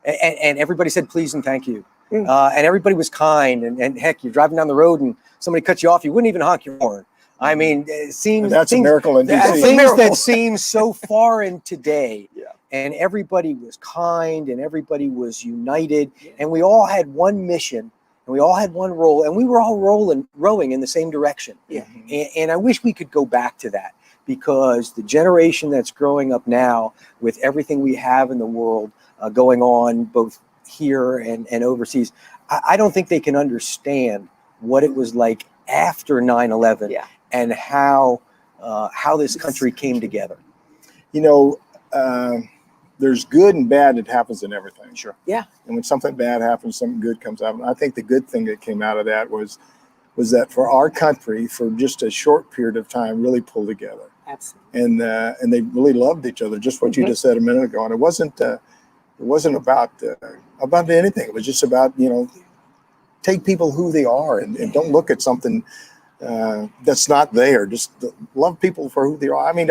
and everybody said please and thank you. And everybody was kind and heck, you're driving down the road and somebody cuts you off, you wouldn't even honk your horn. I mean, it seems that's a miracle in DC. Things that seem so foreign today. And everybody was kind and everybody was united and we all had one mission and we all had one role and we were all rowing in the same direction. And I wish we could go back to that because the generation that's growing up now with everything we have in the world going on both here and overseas, I don't think they can understand what it was like after 9/11 and how this country came together. You know, there's good and bad that happens in everything. Sure. Yeah. And when something bad happens, something good comes out. And I think the good thing that came out of that was that for our country, for just a short period of time, really pulled together. Absolutely. And they really loved each other. Just what you just said a minute ago. And it wasn't about anything. It was just about, you know, take people who they are and don't look at something that's not there. Just love people for who they are. I mean,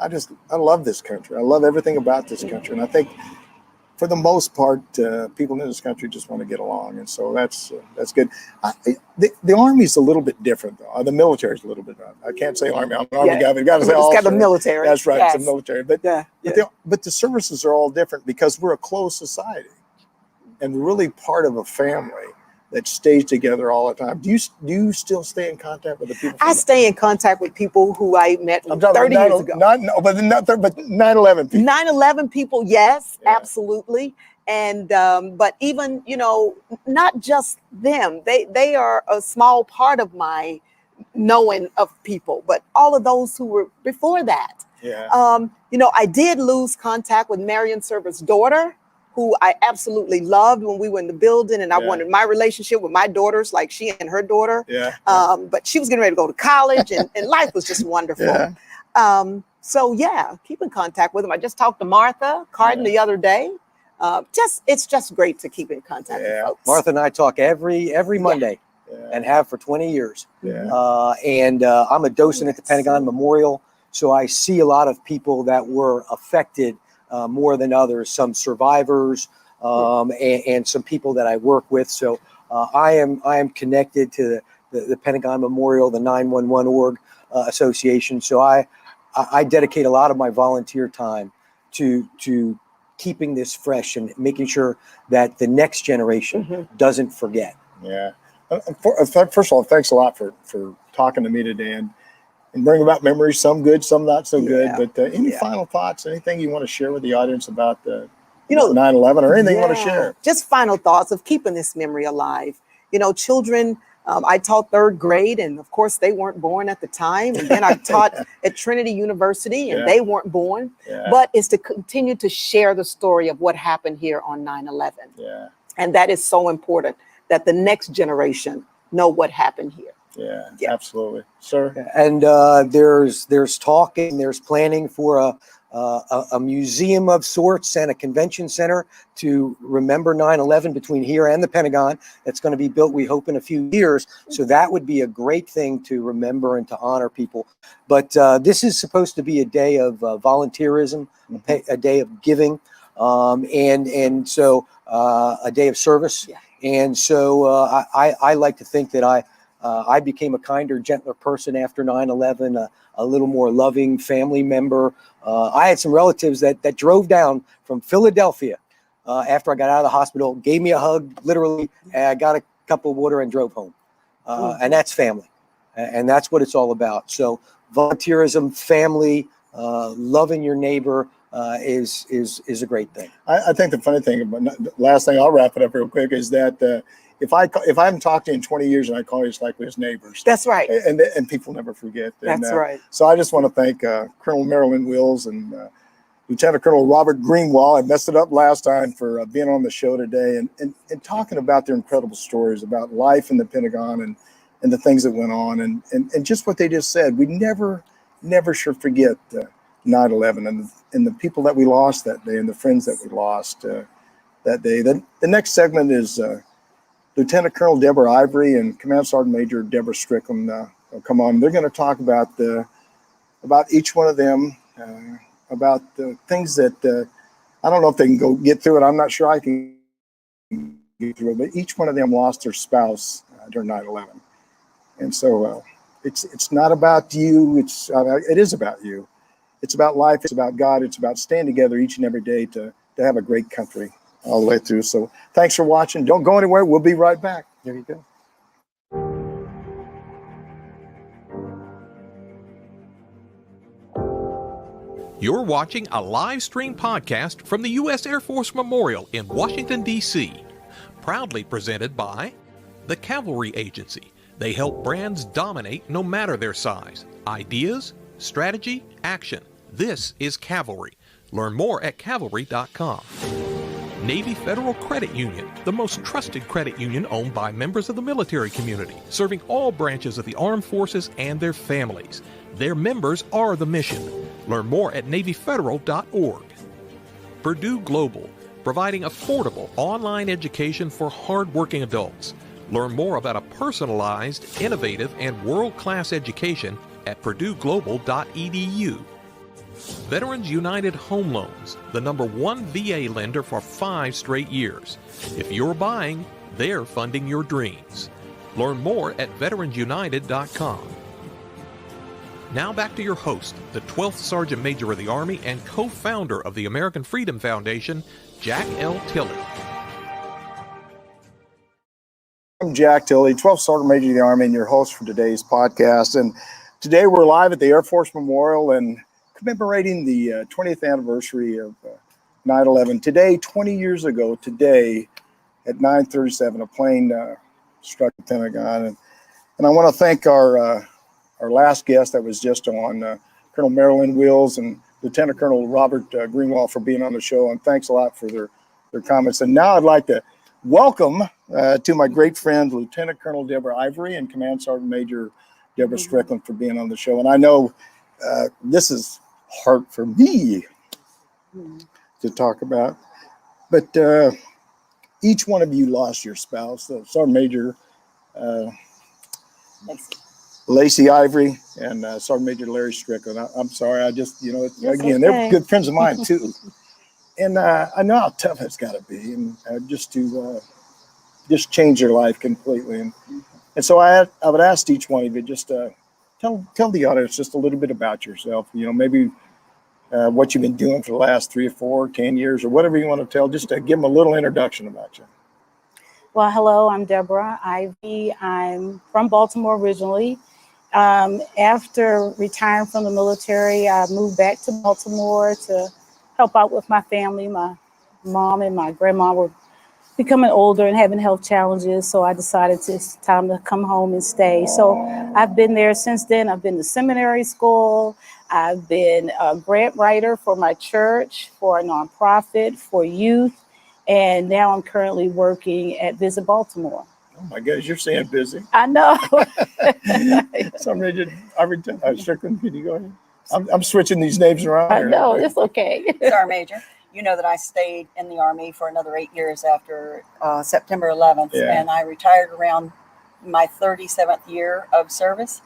I love this country. I love everything about this country. And I think for the most part, people in this country just want to get along. And so that's good. The Army's a little bit different, though. The military's a little bit different. I can't say Army. I'm an Army guy, but you got to say all. It's got the military. That's right. Yes. It's the military. But, but the services are all different because we're a closed society. And we're really part of a family that stays together all the time. Do you still stay in contact with the people? I stay in contact with people who I met 30 years ago. But 9/11 people. 9/11 people, yes, absolutely. And but even, you know, not just them. They are a small part of my knowing of people, but all of those who were before that. Yeah. You know, I did lose contact with Marion Server's daughter, who I absolutely loved when we were in the building, and I wanted my relationship with my daughters like she and her daughter. But she was getting ready to go to college, and life was just wonderful. So keep in contact with them. I just talked to Martha Carden the other day. It's just great to keep in contact with folks. Martha and I talk every Monday and have for 20 years. And I'm a docent at the Pentagon Memorial, so I see a lot of people that were affected more than others, some survivors and some people that I work with. So I am connected to the Pentagon Memorial, the 911 org association. So I dedicate a lot of my volunteer time to keeping this fresh and making sure that the next generation doesn't forget. Yeah. First of all, thanks a lot for talking to me today and bring about memories, some good, some not so good. But any final thoughts, anything you want to share with the audience about the 9/11 or anything you want to share? Just final thoughts of keeping this memory alive. You know, children, I taught third grade, and of course they weren't born at the time. And then I taught at Trinity University, and they weren't born. But it's to continue to share the story of what happened here on 9/11. And that is so important, that the next generation know what happened here. Yeah, absolutely. Sir? And there's talk and there's planning for a museum of sorts and a convention center to remember 9/11 between here and the Pentagon. That's going to be built, we hope, in a few years. So that would be a great thing to remember and to honor people. But this is supposed to be a day of volunteerism, a day of giving, and so a day of service. Yeah. And so I like to think that I became a kinder, gentler person after 9/11, a little more loving family member. I had some relatives that drove down from Philadelphia after I got out of the hospital, gave me a hug, literally, and I got a cup of water and drove home. And that's family. And that's what it's all about. So volunteerism, family, loving your neighbor is a great thing. I think the funny thing, last thing, I'll wrap it up real quick, is that if I haven't talked to you in 20 years and I call you, it's like we're his neighbors. That's right. And people never forget. That's right. So I just want to thank Colonel Marilyn Wills and Lieutenant Colonel Robert Grunewald. I messed it up last time, for being on the show today and talking about their incredible stories about life in the Pentagon and the things that went on and just what they just said. We never should forget 9/11 and the people that we lost that day and the friends that we lost that day. Then the next segment is Lieutenant Colonel Deborah Ivory and Command Sergeant Major Debra Strickland will come on. They're going to talk about each one of them, about the things that I don't know if they can go get through it. I'm not sure I can get through it, but each one of them lost their spouse during 9/11, and so it's not about you. It is about you. It's about life. It's about God. It's about staying together each and every day to have a great country all the way through. So thanks for watching. Don't go anywhere. We'll be right back. There you go. You're watching a live stream podcast from the U.S. Air Force Memorial in Washington, D.C. Proudly presented by the Cavalry Agency. They help brands dominate no matter their size. Ideas, strategy, action. This is Cavalry. Learn more at cavalry.com. Navy Federal Credit Union, the most trusted credit union owned by members of the military community, serving all branches of the armed forces and their families. Their members are the mission. Learn more at NavyFederal.org. Purdue Global, providing affordable online education for hardworking adults. Learn more about a personalized, innovative, and world-class education at PurdueGlobal.edu. Veterans United Home Loans, the #1 VA lender for 5 straight years. If you're buying, they're funding your dreams. Learn more at VeteransUnited.com. Now back to your host, the 12th Sergeant Major of the Army and co-founder of the American Freedom Foundation, Jack L.Tilley. I'm Jack Tilley, 12th Sergeant Major of the Army, and your host for today's podcast. And today we're live at the Air Force Memorial and commemorating the 20th anniversary of 9/11. Today, 20 years ago today, at 9:37, a plane struck the Pentagon. And I want to thank our last guest that was just on, Colonel Marilyn Wills and Lieutenant Colonel Robert Grunewald, for being on the show. And thanks a lot for their comments. And now I'd like to welcome to my great friend, Lieutenant Colonel Deborah Ivory and Command Sergeant Major Debra Strickland, for being on the show. And I know this is hard for me to talk about, but each one of you lost your spouse. Sergeant Major Lacey Ivory and Sergeant Major Larry Strickland. I'm sorry, I just, again, okay. They're good friends of mine too. And I know how tough it's got to be, and just to change your life completely. And so I would ask each one of you, just tell the audience just a little bit about yourself. Maybe what you've been doing for the last 3 or 4, 10 years, or whatever you want to tell. Just to give them a little introduction about you. Well, hello, I'm Deborah Ivy. I'm from Baltimore originally. After retiring from the military, I moved back to Baltimore to help out with my family. My mom and my grandma were becoming older and having health challenges, so I decided it's time to come home and stay. So I've been there since then. I've been to seminary school. I've been a grant writer for my church, for a nonprofit, for youth, and now I'm currently working at Visit Baltimore. Oh my gosh, you're staying busy. I know. Strickland, can you go ahead? I'm switching these names around here. No, it's okay. Sergeant Major, you know that I stayed in the Army for another 8 years after September 11th, Yeah. and I retired around my 37th year of service.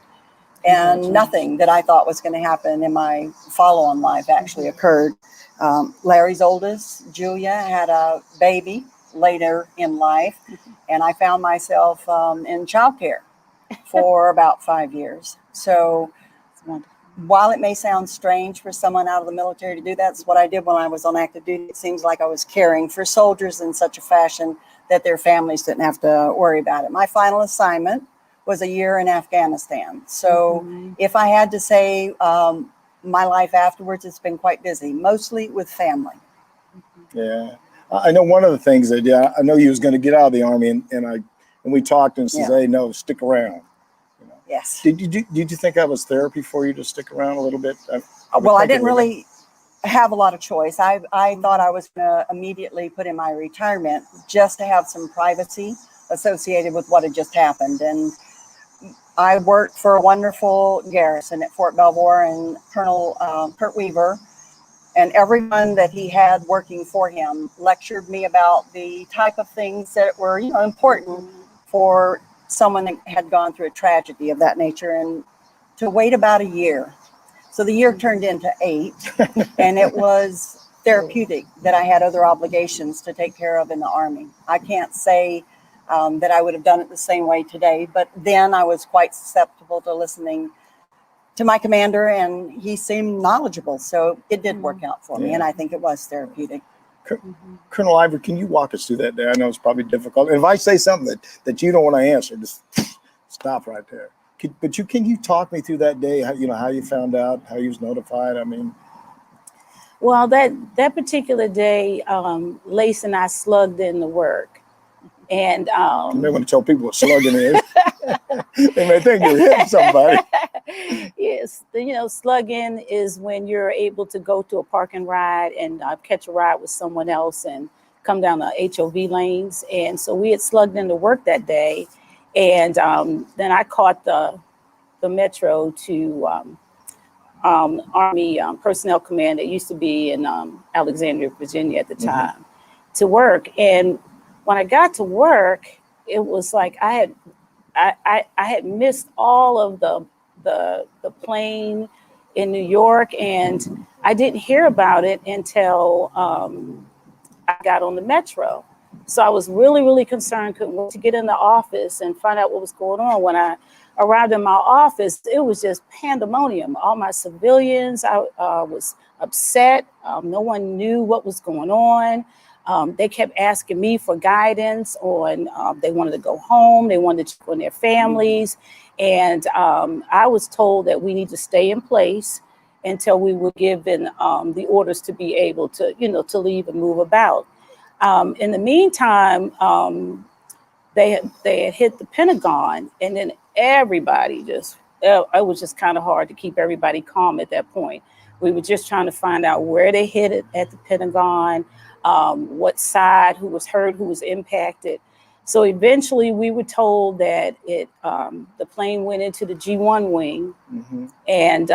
And nothing that I thought was going to happen in my follow-on life actually occurred. Larry's oldest, Julia, had a baby later in life, and I found myself in childcare for about 5 years. So while it may sound strange for someone out of the military to do that, that's what I did when I was on active duty. It seems like I was caring for soldiers in such a fashion that their families didn't have to worry about it. My final assignment was a year in Afghanistan. So if I had to say my life afterwards, it's been quite busy, mostly with family. Yeah. I know one of the things that, I know you was going to get out of the Army, and we talked and says, hey, no, stick around. Yes. Did you think that was therapy for you to stick around a little bit? Well, I didn't really have a lot of choice. I thought I was going to immediately put in my retirement just to have some privacy associated with what had just happened. And I worked for a wonderful garrison at Fort Belvoir, and Colonel Kurt Weaver and everyone that he had working for him lectured me about the type of things that were, important for someone that had gone through a tragedy of that nature, and to wait about a year. So the year turned into 8, and it was therapeutic that I had other obligations to take care of in the Army. I can't say that I would have done it the same way today, but then I was quite susceptible to listening to my commander, and he seemed knowledgeable. So it did work out for me, and I think it was therapeutic. Colonel Ivory, can you walk us through that day? I know it's probably difficult. And if I say something that you don't want to answer, just stop right there. Can you talk me through that day? How you found out, how you was notified? I mean, Well, that particular day, Lace and I slugged in to work, and you may want to tell people what slugging is. They may think you're hitting somebody. Yes, slugging is when you're able to go to a park and ride and catch a ride with someone else and come down the HOV lanes. And so we had slugged into work that day, and then I caught the metro to Army Personnel Command that used to be in Alexandria, Virginia at the time, to work. And when I got to work, it was like I had missed all of the plane in New York, and I didn't hear about it until I got on the metro. So I was really, really concerned, couldn't wait to get in the office and find out what was going on. When I arrived in my office, it was just pandemonium. All my civilians, I was upset. No one knew what was going on. They kept asking me for guidance on, they wanted to go home. They wanted to check on their families. And I was told that we need to stay in place until we were given the orders to be able to, to leave and move about. In the meantime, they had hit the Pentagon, and then everybody it was just kind of hard to keep everybody calm at that point. We were just trying to find out where they hit it at the Pentagon, what side, who was hurt, who was impacted. So eventually we were told that the plane went into the G1 wing, and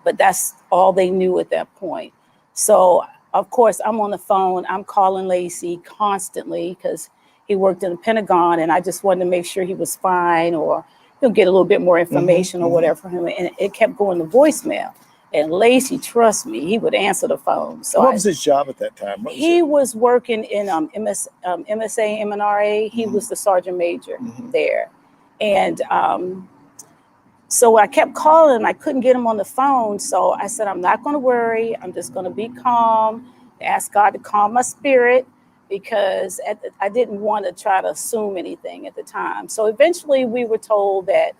but that's all they knew at that point. So of course I'm on the phone, I'm calling Lacey constantly because he worked in the Pentagon, and I just wanted to make sure he was fine, or get a little bit more information or whatever for him. And it kept going to voicemail. And Lacey, trust me, he would answer the phone. So what was his job at that time? He was working in MSA, MNRA. He was the sergeant major there. And so I kept calling him. I couldn't get him on the phone. So I said, I'm not going to worry. I'm just going to be calm, ask God to calm my spirit, because I didn't want to try to assume anything at the time. So eventually we were told that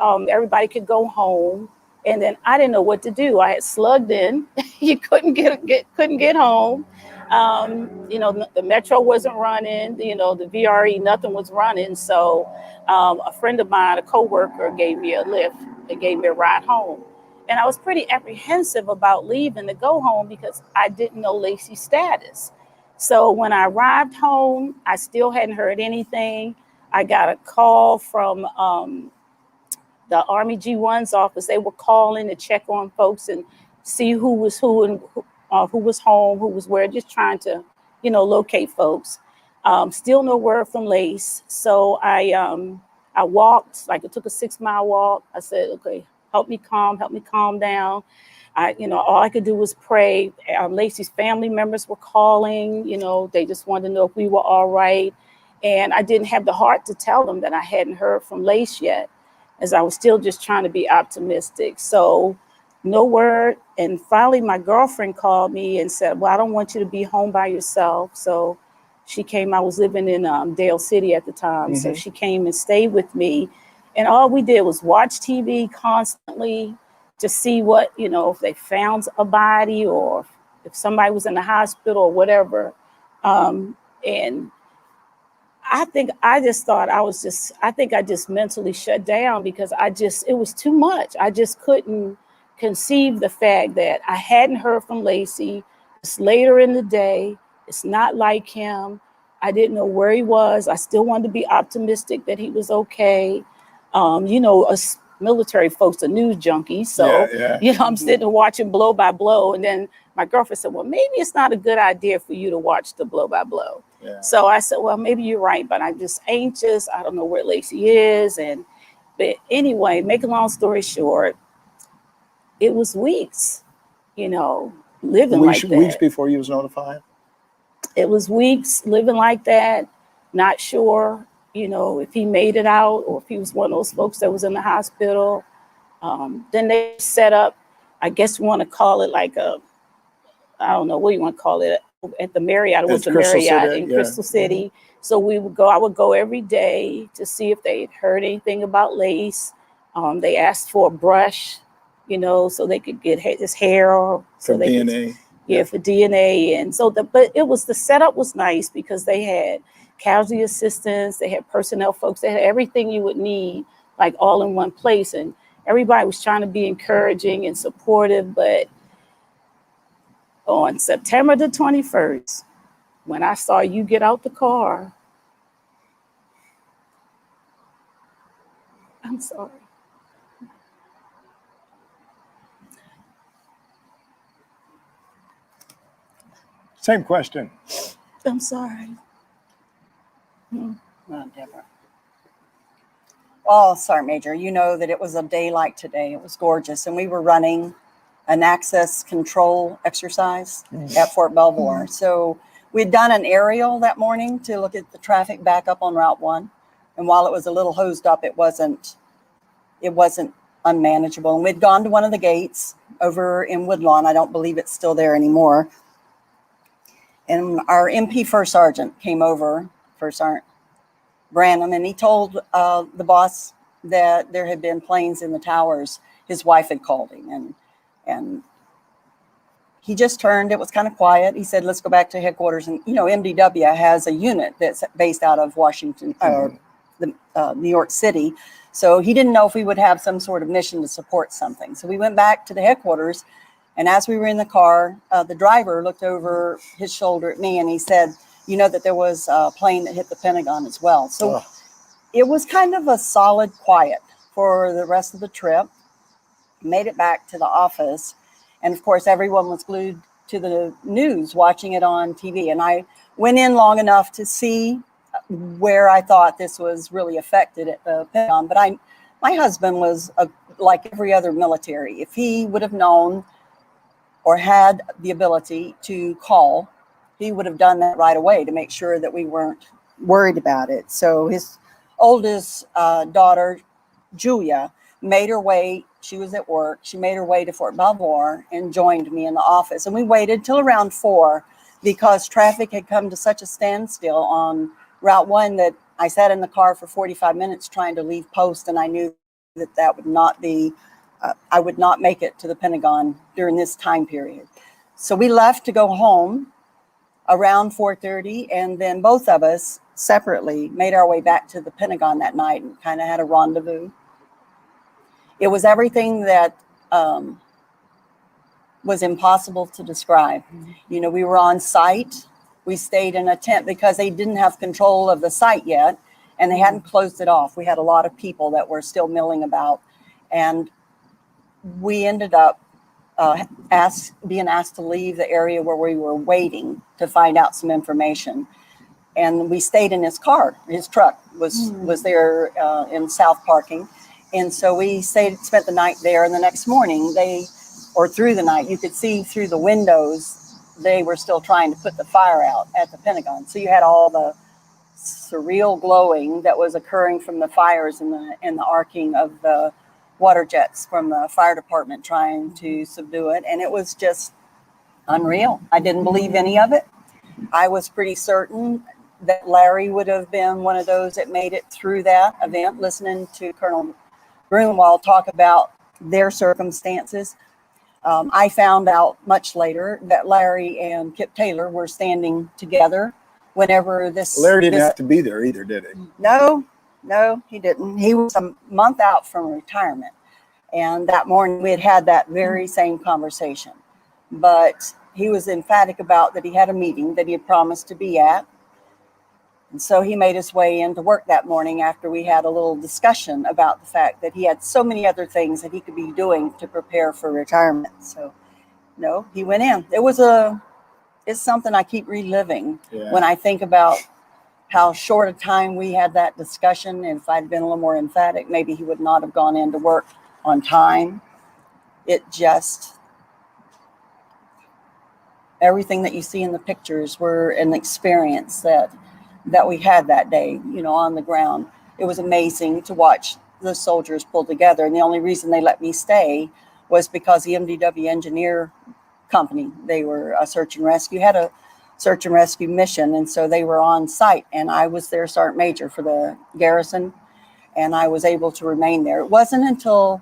everybody could go home. And then I didn't know what to do. I had slugged in. You couldn't get home. The metro wasn't running. The VRE, nothing was running. So a friend of mine, a coworker, gave me a lift and gave me a ride home. And I was pretty apprehensive about leaving to go home because I didn't know Lacey's status. So when I arrived home, I still hadn't heard anything. I got a call from the Army G1's office, they were calling to check on folks and see who was who and who was home, who was where, just trying to, locate folks. Still no word from Lace. So I walked, like it took a 6-mile walk. I said, okay, help me calm down. All I could do was pray. Lacey's family members were calling, they just wanted to know if we were all right. And I didn't have the heart to tell them that I hadn't heard from Lace yet, as I was still just trying to be optimistic. So no word. And finally, my girlfriend called me and said, well, I don't want you to be home by yourself. So she came. I was living in Dale City at the time. Mm-hmm. So she came and stayed with me. And all we did was watch TV constantly to see what, if they found a body or if somebody was in the hospital or whatever. And I think I just mentally shut down because it was too much. I just couldn't conceive the fact that I hadn't heard from Lacey. It's later in the day. It's not like him. I didn't know where he was. I still wanted to be optimistic that he was okay. Us military folks are news junkies. So, I'm sitting there watching blow by blow. And then my girlfriend said, well, maybe it's not a good idea for you to watch the blow by blow. Yeah. So I said, well, maybe you're right, but I'm just anxious. I don't know where Lacey is. But anyway, make a long story short, it was weeks, living like that. Weeks before you was notified? It was weeks living like that, not sure, if he made it out or if he was one of those folks that was in the hospital. Then they set up, I guess you want to call it like I don't know what you want to call it, at the Marriott. It was the Marriott in Crystal City. Mm-hmm. So I would go every day to see if they had heard anything about Lace. They asked for a brush, so they could get his hair. For DNA. For DNA. And so but the setup was nice because they had casualty assistance, they had personnel folks, they had everything you would need, like all in one place. And everybody was trying to be encouraging and supportive. But on September the 21st, when I saw you get out the car, I'm sorry. Same question. I'm sorry. Well, Deborah. Oh, Sergeant Major, you know that it was a day like today. It was gorgeous. And we were running an access control exercise at Fort Belvoir. So we'd done an aerial that morning to look at the traffic back up on Route 1. And while it was a little hosed up, it wasn't unmanageable. And we'd gone to one of the gates over in Woodlawn. I don't believe it's still there anymore. And our MP First Sergeant came over, First Sergeant Branham, and he told the boss that there had been planes in the towers. His wife had called him, and he just turned. It was kind of quiet. He said, let's go back to headquarters. And, MDW has a unit that's based out of Washington, New York City. So he didn't know if we would have some sort of mission to support something. So we went back to the headquarters. And as we were in the car, the driver looked over his shoulder at me and he said, that there was a plane that hit the Pentagon as well. So It was kind of a solid quiet for the rest of the trip. Made it back to the office. And of course, everyone was glued to the news, watching it on TV. And I went in long enough to see where I thought this was really affected at the Pentagon. But my husband was like every other military. If he would have known or had the ability to call, he would have done that right away to make sure that we weren't worried about it. So his oldest daughter, Julia, made her way. She was at work. She made her way to Fort Belvoir and joined me in the office. And we waited till around 4 because traffic had come to such a standstill on Route 1 that I sat in the car for 45 minutes trying to leave post. And I knew that would not be, I would not make it to the Pentagon during this time period. So we left to go home around 4:30. And then both of us separately made our way back to the Pentagon that night and kind of had a rendezvous. It was everything that was impossible to describe. Mm-hmm. We were on site. We stayed in a tent because they didn't have control of the site yet. and they hadn't closed it off. We had a lot of people that were still milling about, and we ended up being asked to leave the area where we were waiting to find out some information. And we stayed in his car. His truck was there in South Parking. And so we spent the night there. And the next morning, through the night, you could see through the windows, they were still trying to put the fire out at the Pentagon. So you had all the surreal glowing that was occurring from the fires and the arcing of the water jets from the fire department trying to subdue it. And it was just unreal. I didn't believe any of it. I was pretty certain that Larry would have been one of those that made it through that event, listening to Colonel Grunewald talk about their circumstances. I found out much later that Larry and Kip Taylor were standing together whenever this... Larry didn't have to be there either, did he? No, he didn't. He was a month out from retirement. And that morning we had that very same conversation. But he was emphatic about that he had a meeting that he had promised to be at. And so he made his way into work that morning after we had a little discussion about the fact that he had so many other things that he could be doing to prepare for retirement. So, no, he went in. It's something I keep reliving when I think about how short a time we had that discussion. And if I'd been a little more emphatic, maybe he would not have gone into work on time. It just... everything that you see in the pictures were an experience that we had that day, on the ground. It was amazing to watch the soldiers pull together. And the only reason they let me stay was because the MDW engineer company, they were a search and rescue, had a search and rescue mission. And so they were on site, and I was their sergeant major for the garrison, and I was able to remain there. It wasn't until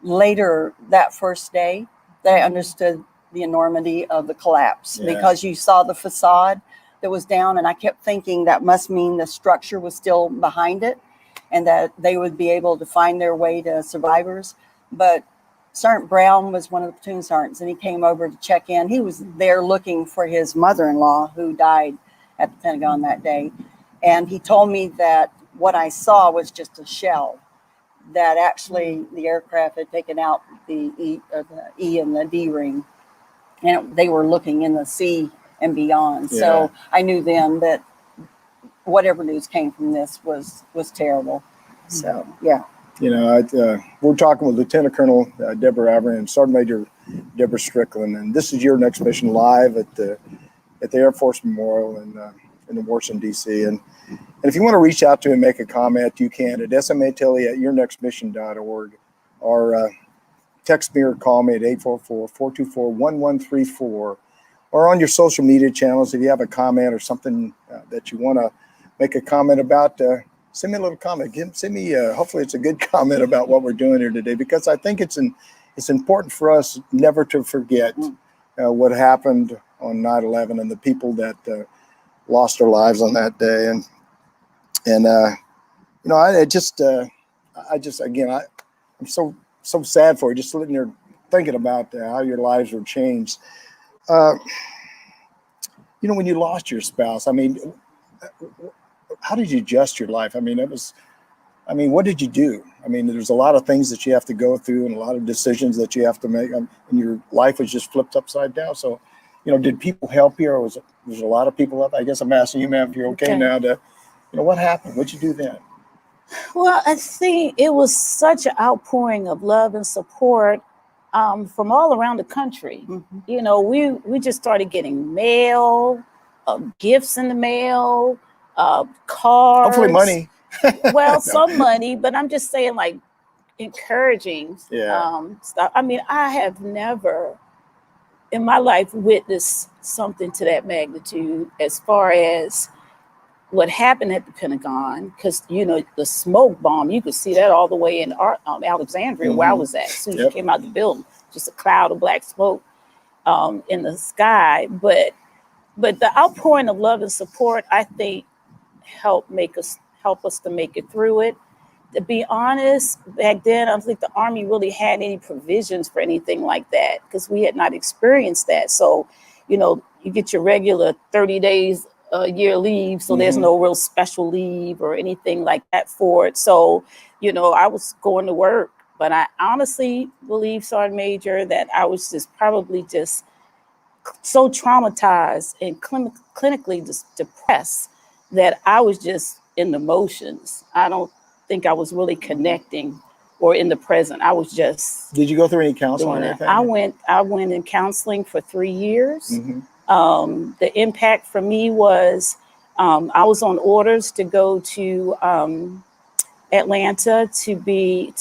later that first day that I understood the enormity of the collapse, because you saw the facade that was down, and I kept thinking that must mean the structure was still behind it and that they would be able to find their way to survivors. But Sergeant Brown was one of the platoon sergeants, and he came over to check in. He was there looking for his mother-in-law who died at the Pentagon that day. And he told me that what I saw was just a shell, that actually the aircraft had taken out the E and the D ring, and they were looking in the sea and beyond. Yeah. So I knew then that whatever news came from this was terrible. So, yeah. We're talking with Lieutenant Colonel Deborah Ivory and Sergeant Major Deborah Strickland, and this is Your Next Mission live at the Air Force Memorial in Washington, D.C. And if you want to reach out to me and make a comment, you can at sma.tilley@yournextmission.org, or text me or call me at 844-424-1134, or on your social media channels. If you have a comment or something that you want to make a comment about, send me a little comment. Send me, hopefully it's a good comment about what we're doing here today, because I think it's important for us never to forget what happened on 9/11 and the people that lost their lives on that day. I'm so sad for you, just sitting there thinking about how your lives were changed. When you lost your spouse, how did you adjust your life? What did you do? There's a lot of things that you have to go through and a lot of decisions that you have to make, and your life was just flipped upside down. So, did people help you, or was a lot of people up? I guess I'm asking you, ma'am, if you're okay now what happened? What'd you do then? Well, I think it was such an outpouring of love and support from all around the country. Mm-hmm. We just started getting mail, gifts in the mail, cards. Hopefully money. Well, some money, but I'm just saying, like, encouraging stuff. I have never in my life witnessed something to that magnitude as far as what happened at the Pentagon, because the smoke bomb, you could see that all the way in Alexandria, mm-hmm. where I was at. As soon as you came out the building, just a cloud of black smoke in the sky. But the outpouring of love and support, I think, help us to make it through it. To be honest, back then, I don't think the Army really had any provisions for anything like that, because we had not experienced that. So, you get your regular 30 days a year leave, so there's no real special leave or anything like that for it. So, you know, I was going to work, but I honestly believe, Sergeant Major, that I was just probably just so traumatized and clinically depressed that I was just in the motions. I don't think I was really connecting or in the present. I was just. Did you go through any counseling or anything? I went in counseling for 3 years. The impact for me was I was on orders to go to Atlanta to be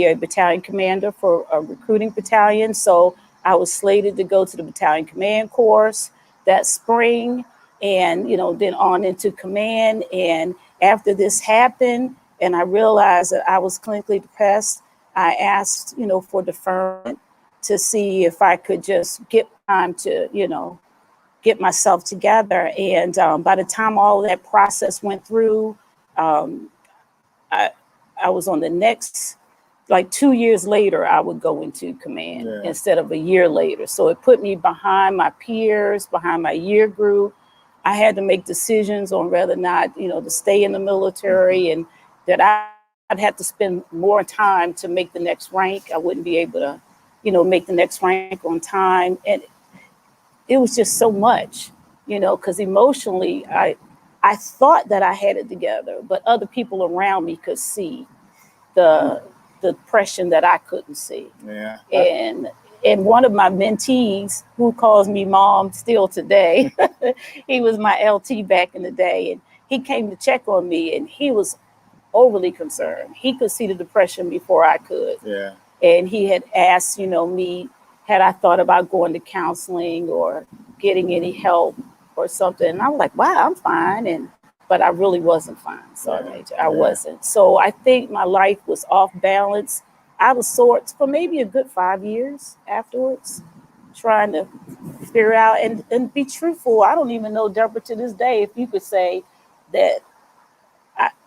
a battalion commander for a recruiting battalion. So I was slated to go to the battalion command course that spring, and you know, then on into command. And after this happened, and I realized that I was clinically depressed, I asked, you know, for deferment to see if I could just get time to, you know, get myself together. And by the time all of that process went through, I was on the next, like 2 years later, I would go into command instead of a year later. So it put me behind my peers, behind my year group. I had to make decisions on whether or not, you know, to stay in the military, and that I'd have to spend more time to make the next rank. I wouldn't be able to, you know, make the next rank on time. And it was just so much, you know, because emotionally, I thought that I had it together, but other people around me could see the depression that I couldn't see. Yeah. And one of my mentees, who calls me mom still today, he was my LT back in the day, and he came to check on me, and he was overly concerned. He could see the depression before I could. Yeah. And he had asked, you know, me, had I thought about going to counseling or getting any help or something. And I was like, wow, I'm fine. But I really wasn't fine, Sergeant Major. I wasn't. So I think my life was off balance, out of sorts for maybe a good 5 years afterwards, trying to figure out and be truthful. I don't even know, Deborah, to this day, if you could say that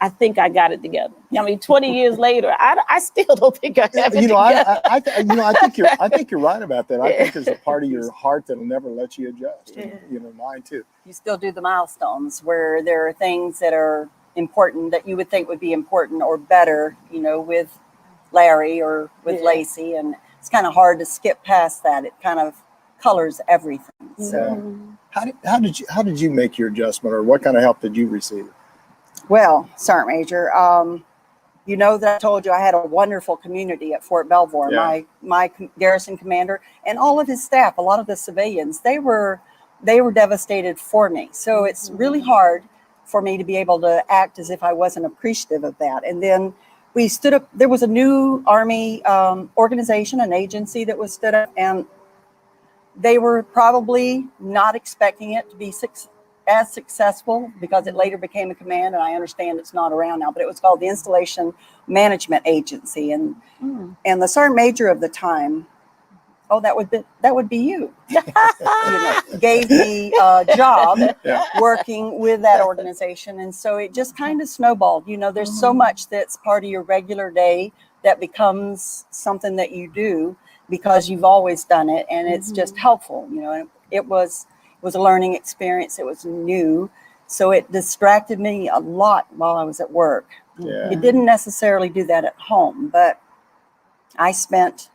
I think I got it together. I mean, 20 years later, I still don't think I have it together. I think you're right about that. I think there's a part of your heart that'll never let you adjust. And, you know, mine too. You still do the milestones where there are things that are important that you would think would be important or better, you know, with Larry or with Lacey, and it's kind of hard to skip past that. It kind of colors everything. So, how did you make your adjustment, or what kind of help did you receive? Well, Sergeant Major, you know that I told you I had a wonderful community at Fort Belvoir. Yeah. My garrison commander and all of his staff, a lot of the civilians, they were devastated for me. So it's really hard for me to be able to act as if I wasn't appreciative of that. And then we stood up. There was a new Army organization, an agency that was stood up, and they were probably not expecting it to be as successful, because it later became a command, and I understand it's not around now, but it was called the Installation Management Agency. And the Sergeant Major of the time, that would be you, you know, gave me a job working with that organization. And so it just kind of snowballed. You know, there's so much that's part of your regular day that becomes something that you do because you've always done it, and it's just helpful. You know, it was a learning experience. It was new. So it distracted me a lot while I was at work. Yeah. It didn't necessarily do that at home, but I spent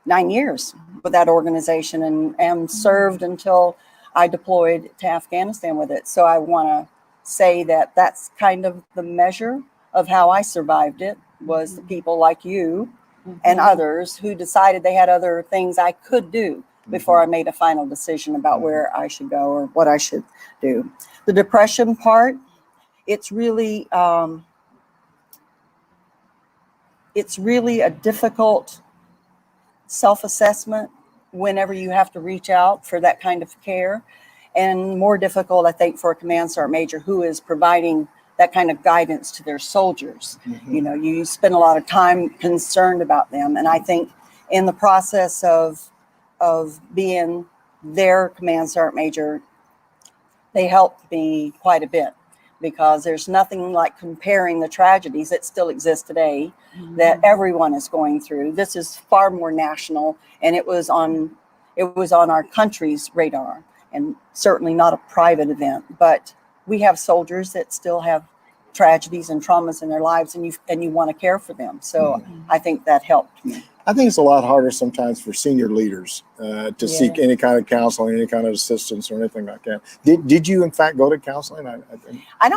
9 years with that organization and served until I deployed to Afghanistan with it. So I want to say that that's kind of the measure of how I survived it, was the people like you and others who decided they had other things I could do before I made a final decision about where I should go or what I should do. The depression part, it's really a difficult self-assessment whenever you have to reach out for that kind of care, and more difficult, I think, for a command sergeant major who is providing that kind of guidance to their soldiers. You know, you spend a lot of time concerned about them, and I think in the process of being their command sergeant major, they helped me quite a bit, because there's nothing like comparing the tragedies that still exist today that everyone is going through. This is far more national, and it was on our country's radar, and certainly not a private event. But we have soldiers that still have tragedies and traumas in their lives, and you want to care for them. So I think that helped me. I think it's a lot harder sometimes for senior leaders to seek any kind of counseling, any kind of assistance or anything like that. Did you in fact go to counseling? I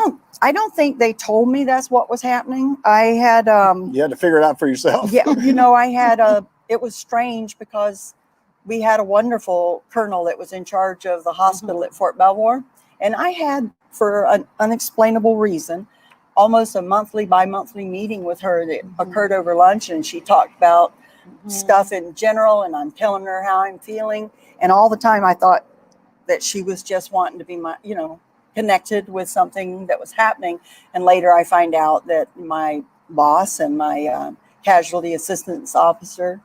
don't think they told me that's what was happening. I had you had to figure it out for yourself. Yeah, I had it was strange because we had a wonderful colonel that was in charge of the hospital at Fort Belvoir, and I had, for an unexplainable reason, almost a bi-monthly meeting with her that occurred over lunch, and she talked about stuff in general, and I'm telling her how I'm feeling, and all the time I thought that she was just wanting to be connected with something that was happening. And later I find out that my boss and my casualty assistance officer,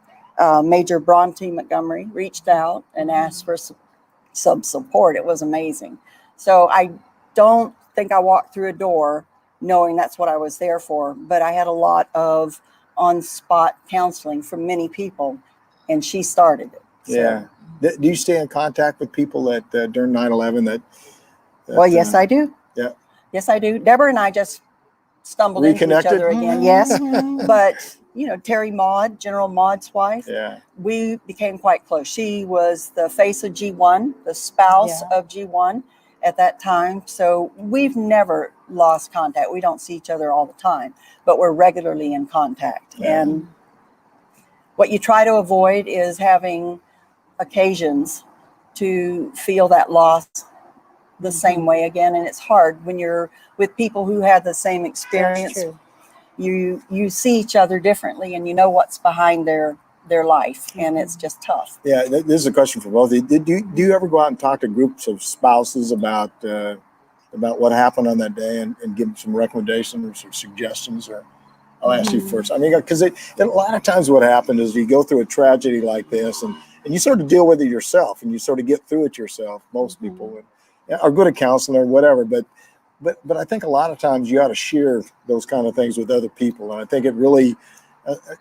Major Bronte Montgomery, reached out and asked for some support. It was amazing. So I don't think I walked through a door knowing that's what I was there for, but I had a lot of on-spot counseling from many people, and she started it. So. Yeah. Do you stay in contact with people that during 9/11 that well, yes, I do. Yeah. Yes, I do. Deborah and I just stumbled into each other again. Yes. But, Terry Maud, General Maud's wife, we became quite close. She was the face of G1, the spouse of G1 at that time. So we've never lost contact. We don't see each other all the time, but we're regularly in contact. Yeah. And what you try to avoid is having occasions to feel that loss the same way again. And it's hard when you're with people who had the same experience. You see each other differently, and you know what's behind their life, and it's just tough. Yeah, this is a question for both of you. Do you ever go out and talk to groups of spouses about what happened on that day and give them some recommendations or suggestions? Or I'll ask you first. I mean, because a lot of times what happened is you go through a tragedy like this, and you sort of deal with it yourself, and you sort of get through it yourself. Most people are good at counseling or whatever, but I think a lot of times you ought to share those kind of things with other people, and I think it really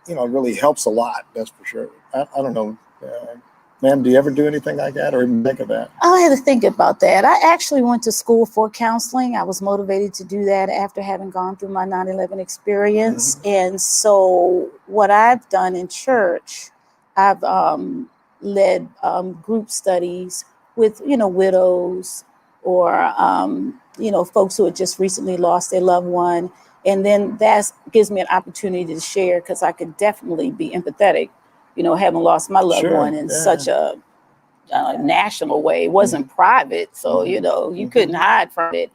really helps a lot. That's for sure. I don't know, ma'am, do you ever do anything like that or even think of that? I had to think about that. I actually went to school for counseling. I was motivated to do that after having gone through my 9/11 experience. And so what I've done in church, I've led group studies with, widows or, folks who had just recently lost their loved one. And then that gives me an opportunity to share, because I could definitely be empathetic, having lost my loved one in such a national way. It wasn't private. So, you couldn't hide from it.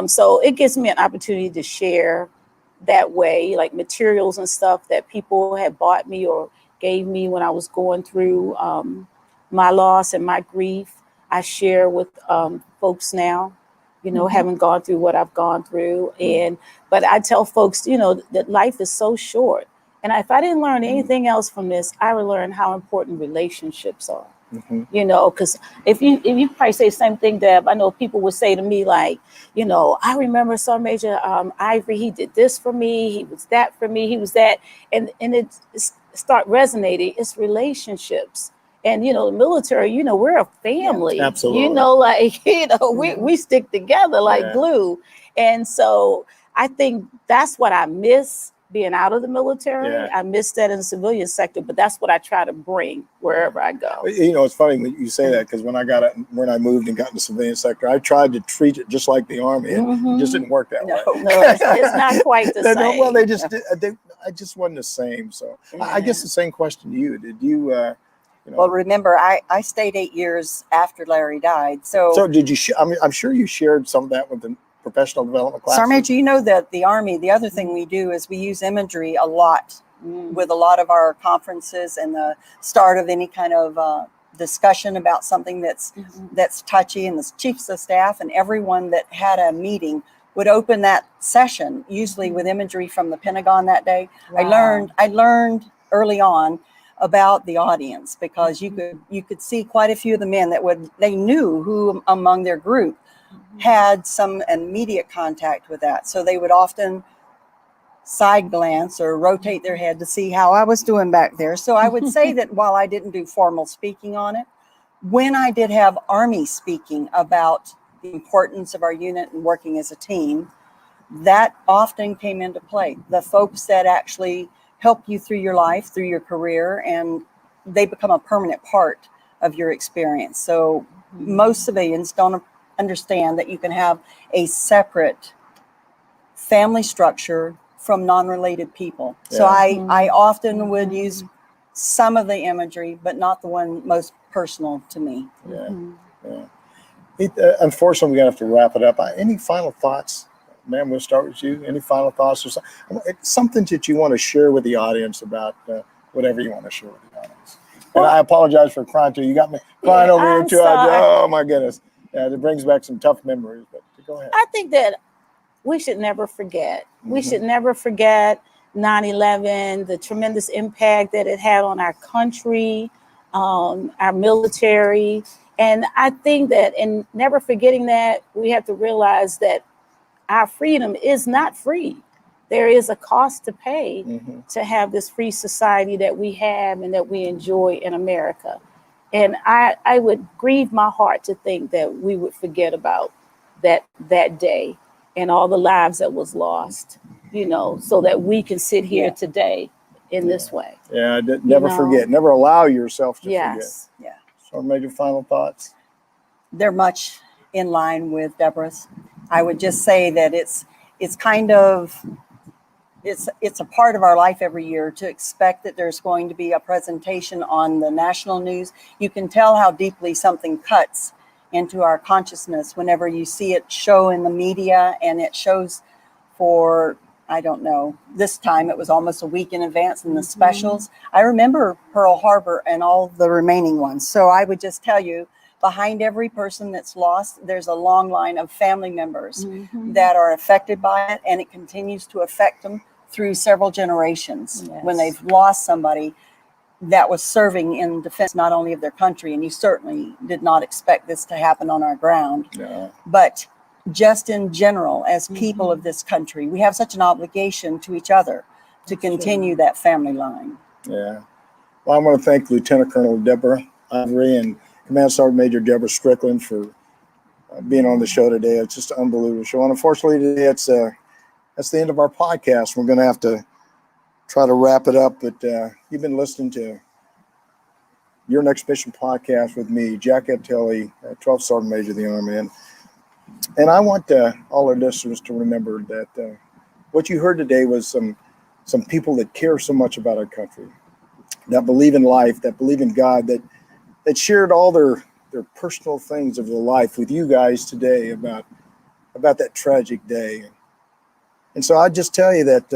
So it gives me an opportunity to share that way, like materials and stuff that people had bought me or gave me when I was going through my loss and my grief. I share with folks now, having gone through what I've gone through. But I tell folks, that life is so short. And if I didn't learn anything else from this, I would learn how important relationships are. Because if you probably say the same thing, Deb, I know people would say to me like, I remember Sergeant Major Ivory, he did this for me, he was that for me, he was that. And it start resonating. It's relationships. And, the military, we're a family, absolutely. we stick together like glue. And so I think that's what I miss being out of the military. I miss that in the civilian sector, but that's what I try to bring wherever I go. It's funny when you say that, because when I moved and got in the civilian sector, I tried to treat it just like the Army. It just didn't work that way. No, it's not quite the same. Well, I just wasn't the same. So I guess the same question to you. Did you, Well, remember, I stayed 8 years after Larry died. So did you? I'm sure you shared some of that with the professional development classes. Sergeant Major, that the Army, the other thing we do is we use imagery a lot with a lot of our conferences and the start of any kind of discussion about something that's touchy, and the chiefs of staff and everyone that had a meeting would open that session, usually with imagery from the Pentagon that day. Wow. I learned early on about the audience, because you could see quite a few of the men they knew who among their group had some immediate contact with that. So they would often side glance or rotate their head to see how I was doing back there. So I would say that while I didn't do formal speaking on it, when I did have Army speaking about the importance of our unit and working as a team, that often came into play. The folks that actually help you through your life, through your career, and they become a permanent part of your experience. So most civilians don't understand that you can have a separate family structure from non-related people. So I often would use some of the imagery, but not the one most personal to me. Unfortunately, we're going to have to wrap it up. Any final thoughts? Ma'am, we'll start with you. Any final thoughts or something that you want to share with the audience about whatever you want to share with the audience? And I apologize for crying too. You got me crying over here too. Oh my goodness. Yeah, it brings back some tough memories, but go ahead. I think that we should never forget. We should never forget 9/11, the tremendous impact that it had on our country, our military. And I think that in never forgetting that, we have to realize that our freedom is not free. There is a cost to pay to have this free society that we have and that we enjoy in America. And I would grieve my heart to think that we would forget about that day and all the lives that was lost, you know, so that we can sit here today in this way. Yeah, never forget. Never allow yourself to forget. Yeah. So major final thoughts? They're much in line with Deborah's. I would just say that it's kind of, it's a part of our life every year to expect that there's going to be a presentation on the national news. You can tell how deeply something cuts into our consciousness whenever you see it show in the media, and it shows for, I don't know, this time it was almost a week in advance in the specials. I remember Pearl Harbor and all the remaining ones. So I would just tell you, behind every person that's lost, there's a long line of family members that are affected by it, and it continues to affect them through several generations when they've lost somebody that was serving in defense not only of their country, and you certainly did not expect this to happen on our ground, but just in general, as people of this country, we have such an obligation to each other to continue that family line. Yeah. Well, I want to thank Lieutenant Colonel Deborah Ivory and Command Sergeant Major Deborah Strickland for being on the show today. It's just an unbelievable show. And unfortunately, today that's the end of our podcast. We're going to have to try to wrap it up. But you've been listening to Your Next Mission podcast with me, Jack L.Tilley, 12th Sergeant Major of the Army. And I want all our listeners to remember that what you heard today was some people that care so much about our country, that believe in life, that believe in God, that shared all their personal things of their life with you guys today about that tragic day. And so I just tell you that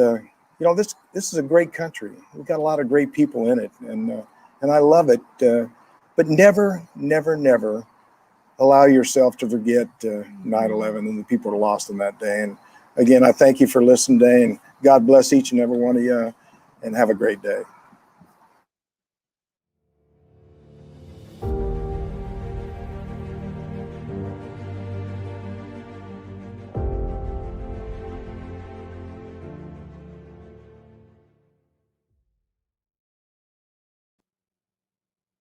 this is a great country. We've got a lot of great people in it, and I love it. But never, never, never allow yourself to forget 9/11 and the people who lost on that day. And again, I thank you for listening today, and God bless each and every one of you, and have a great day.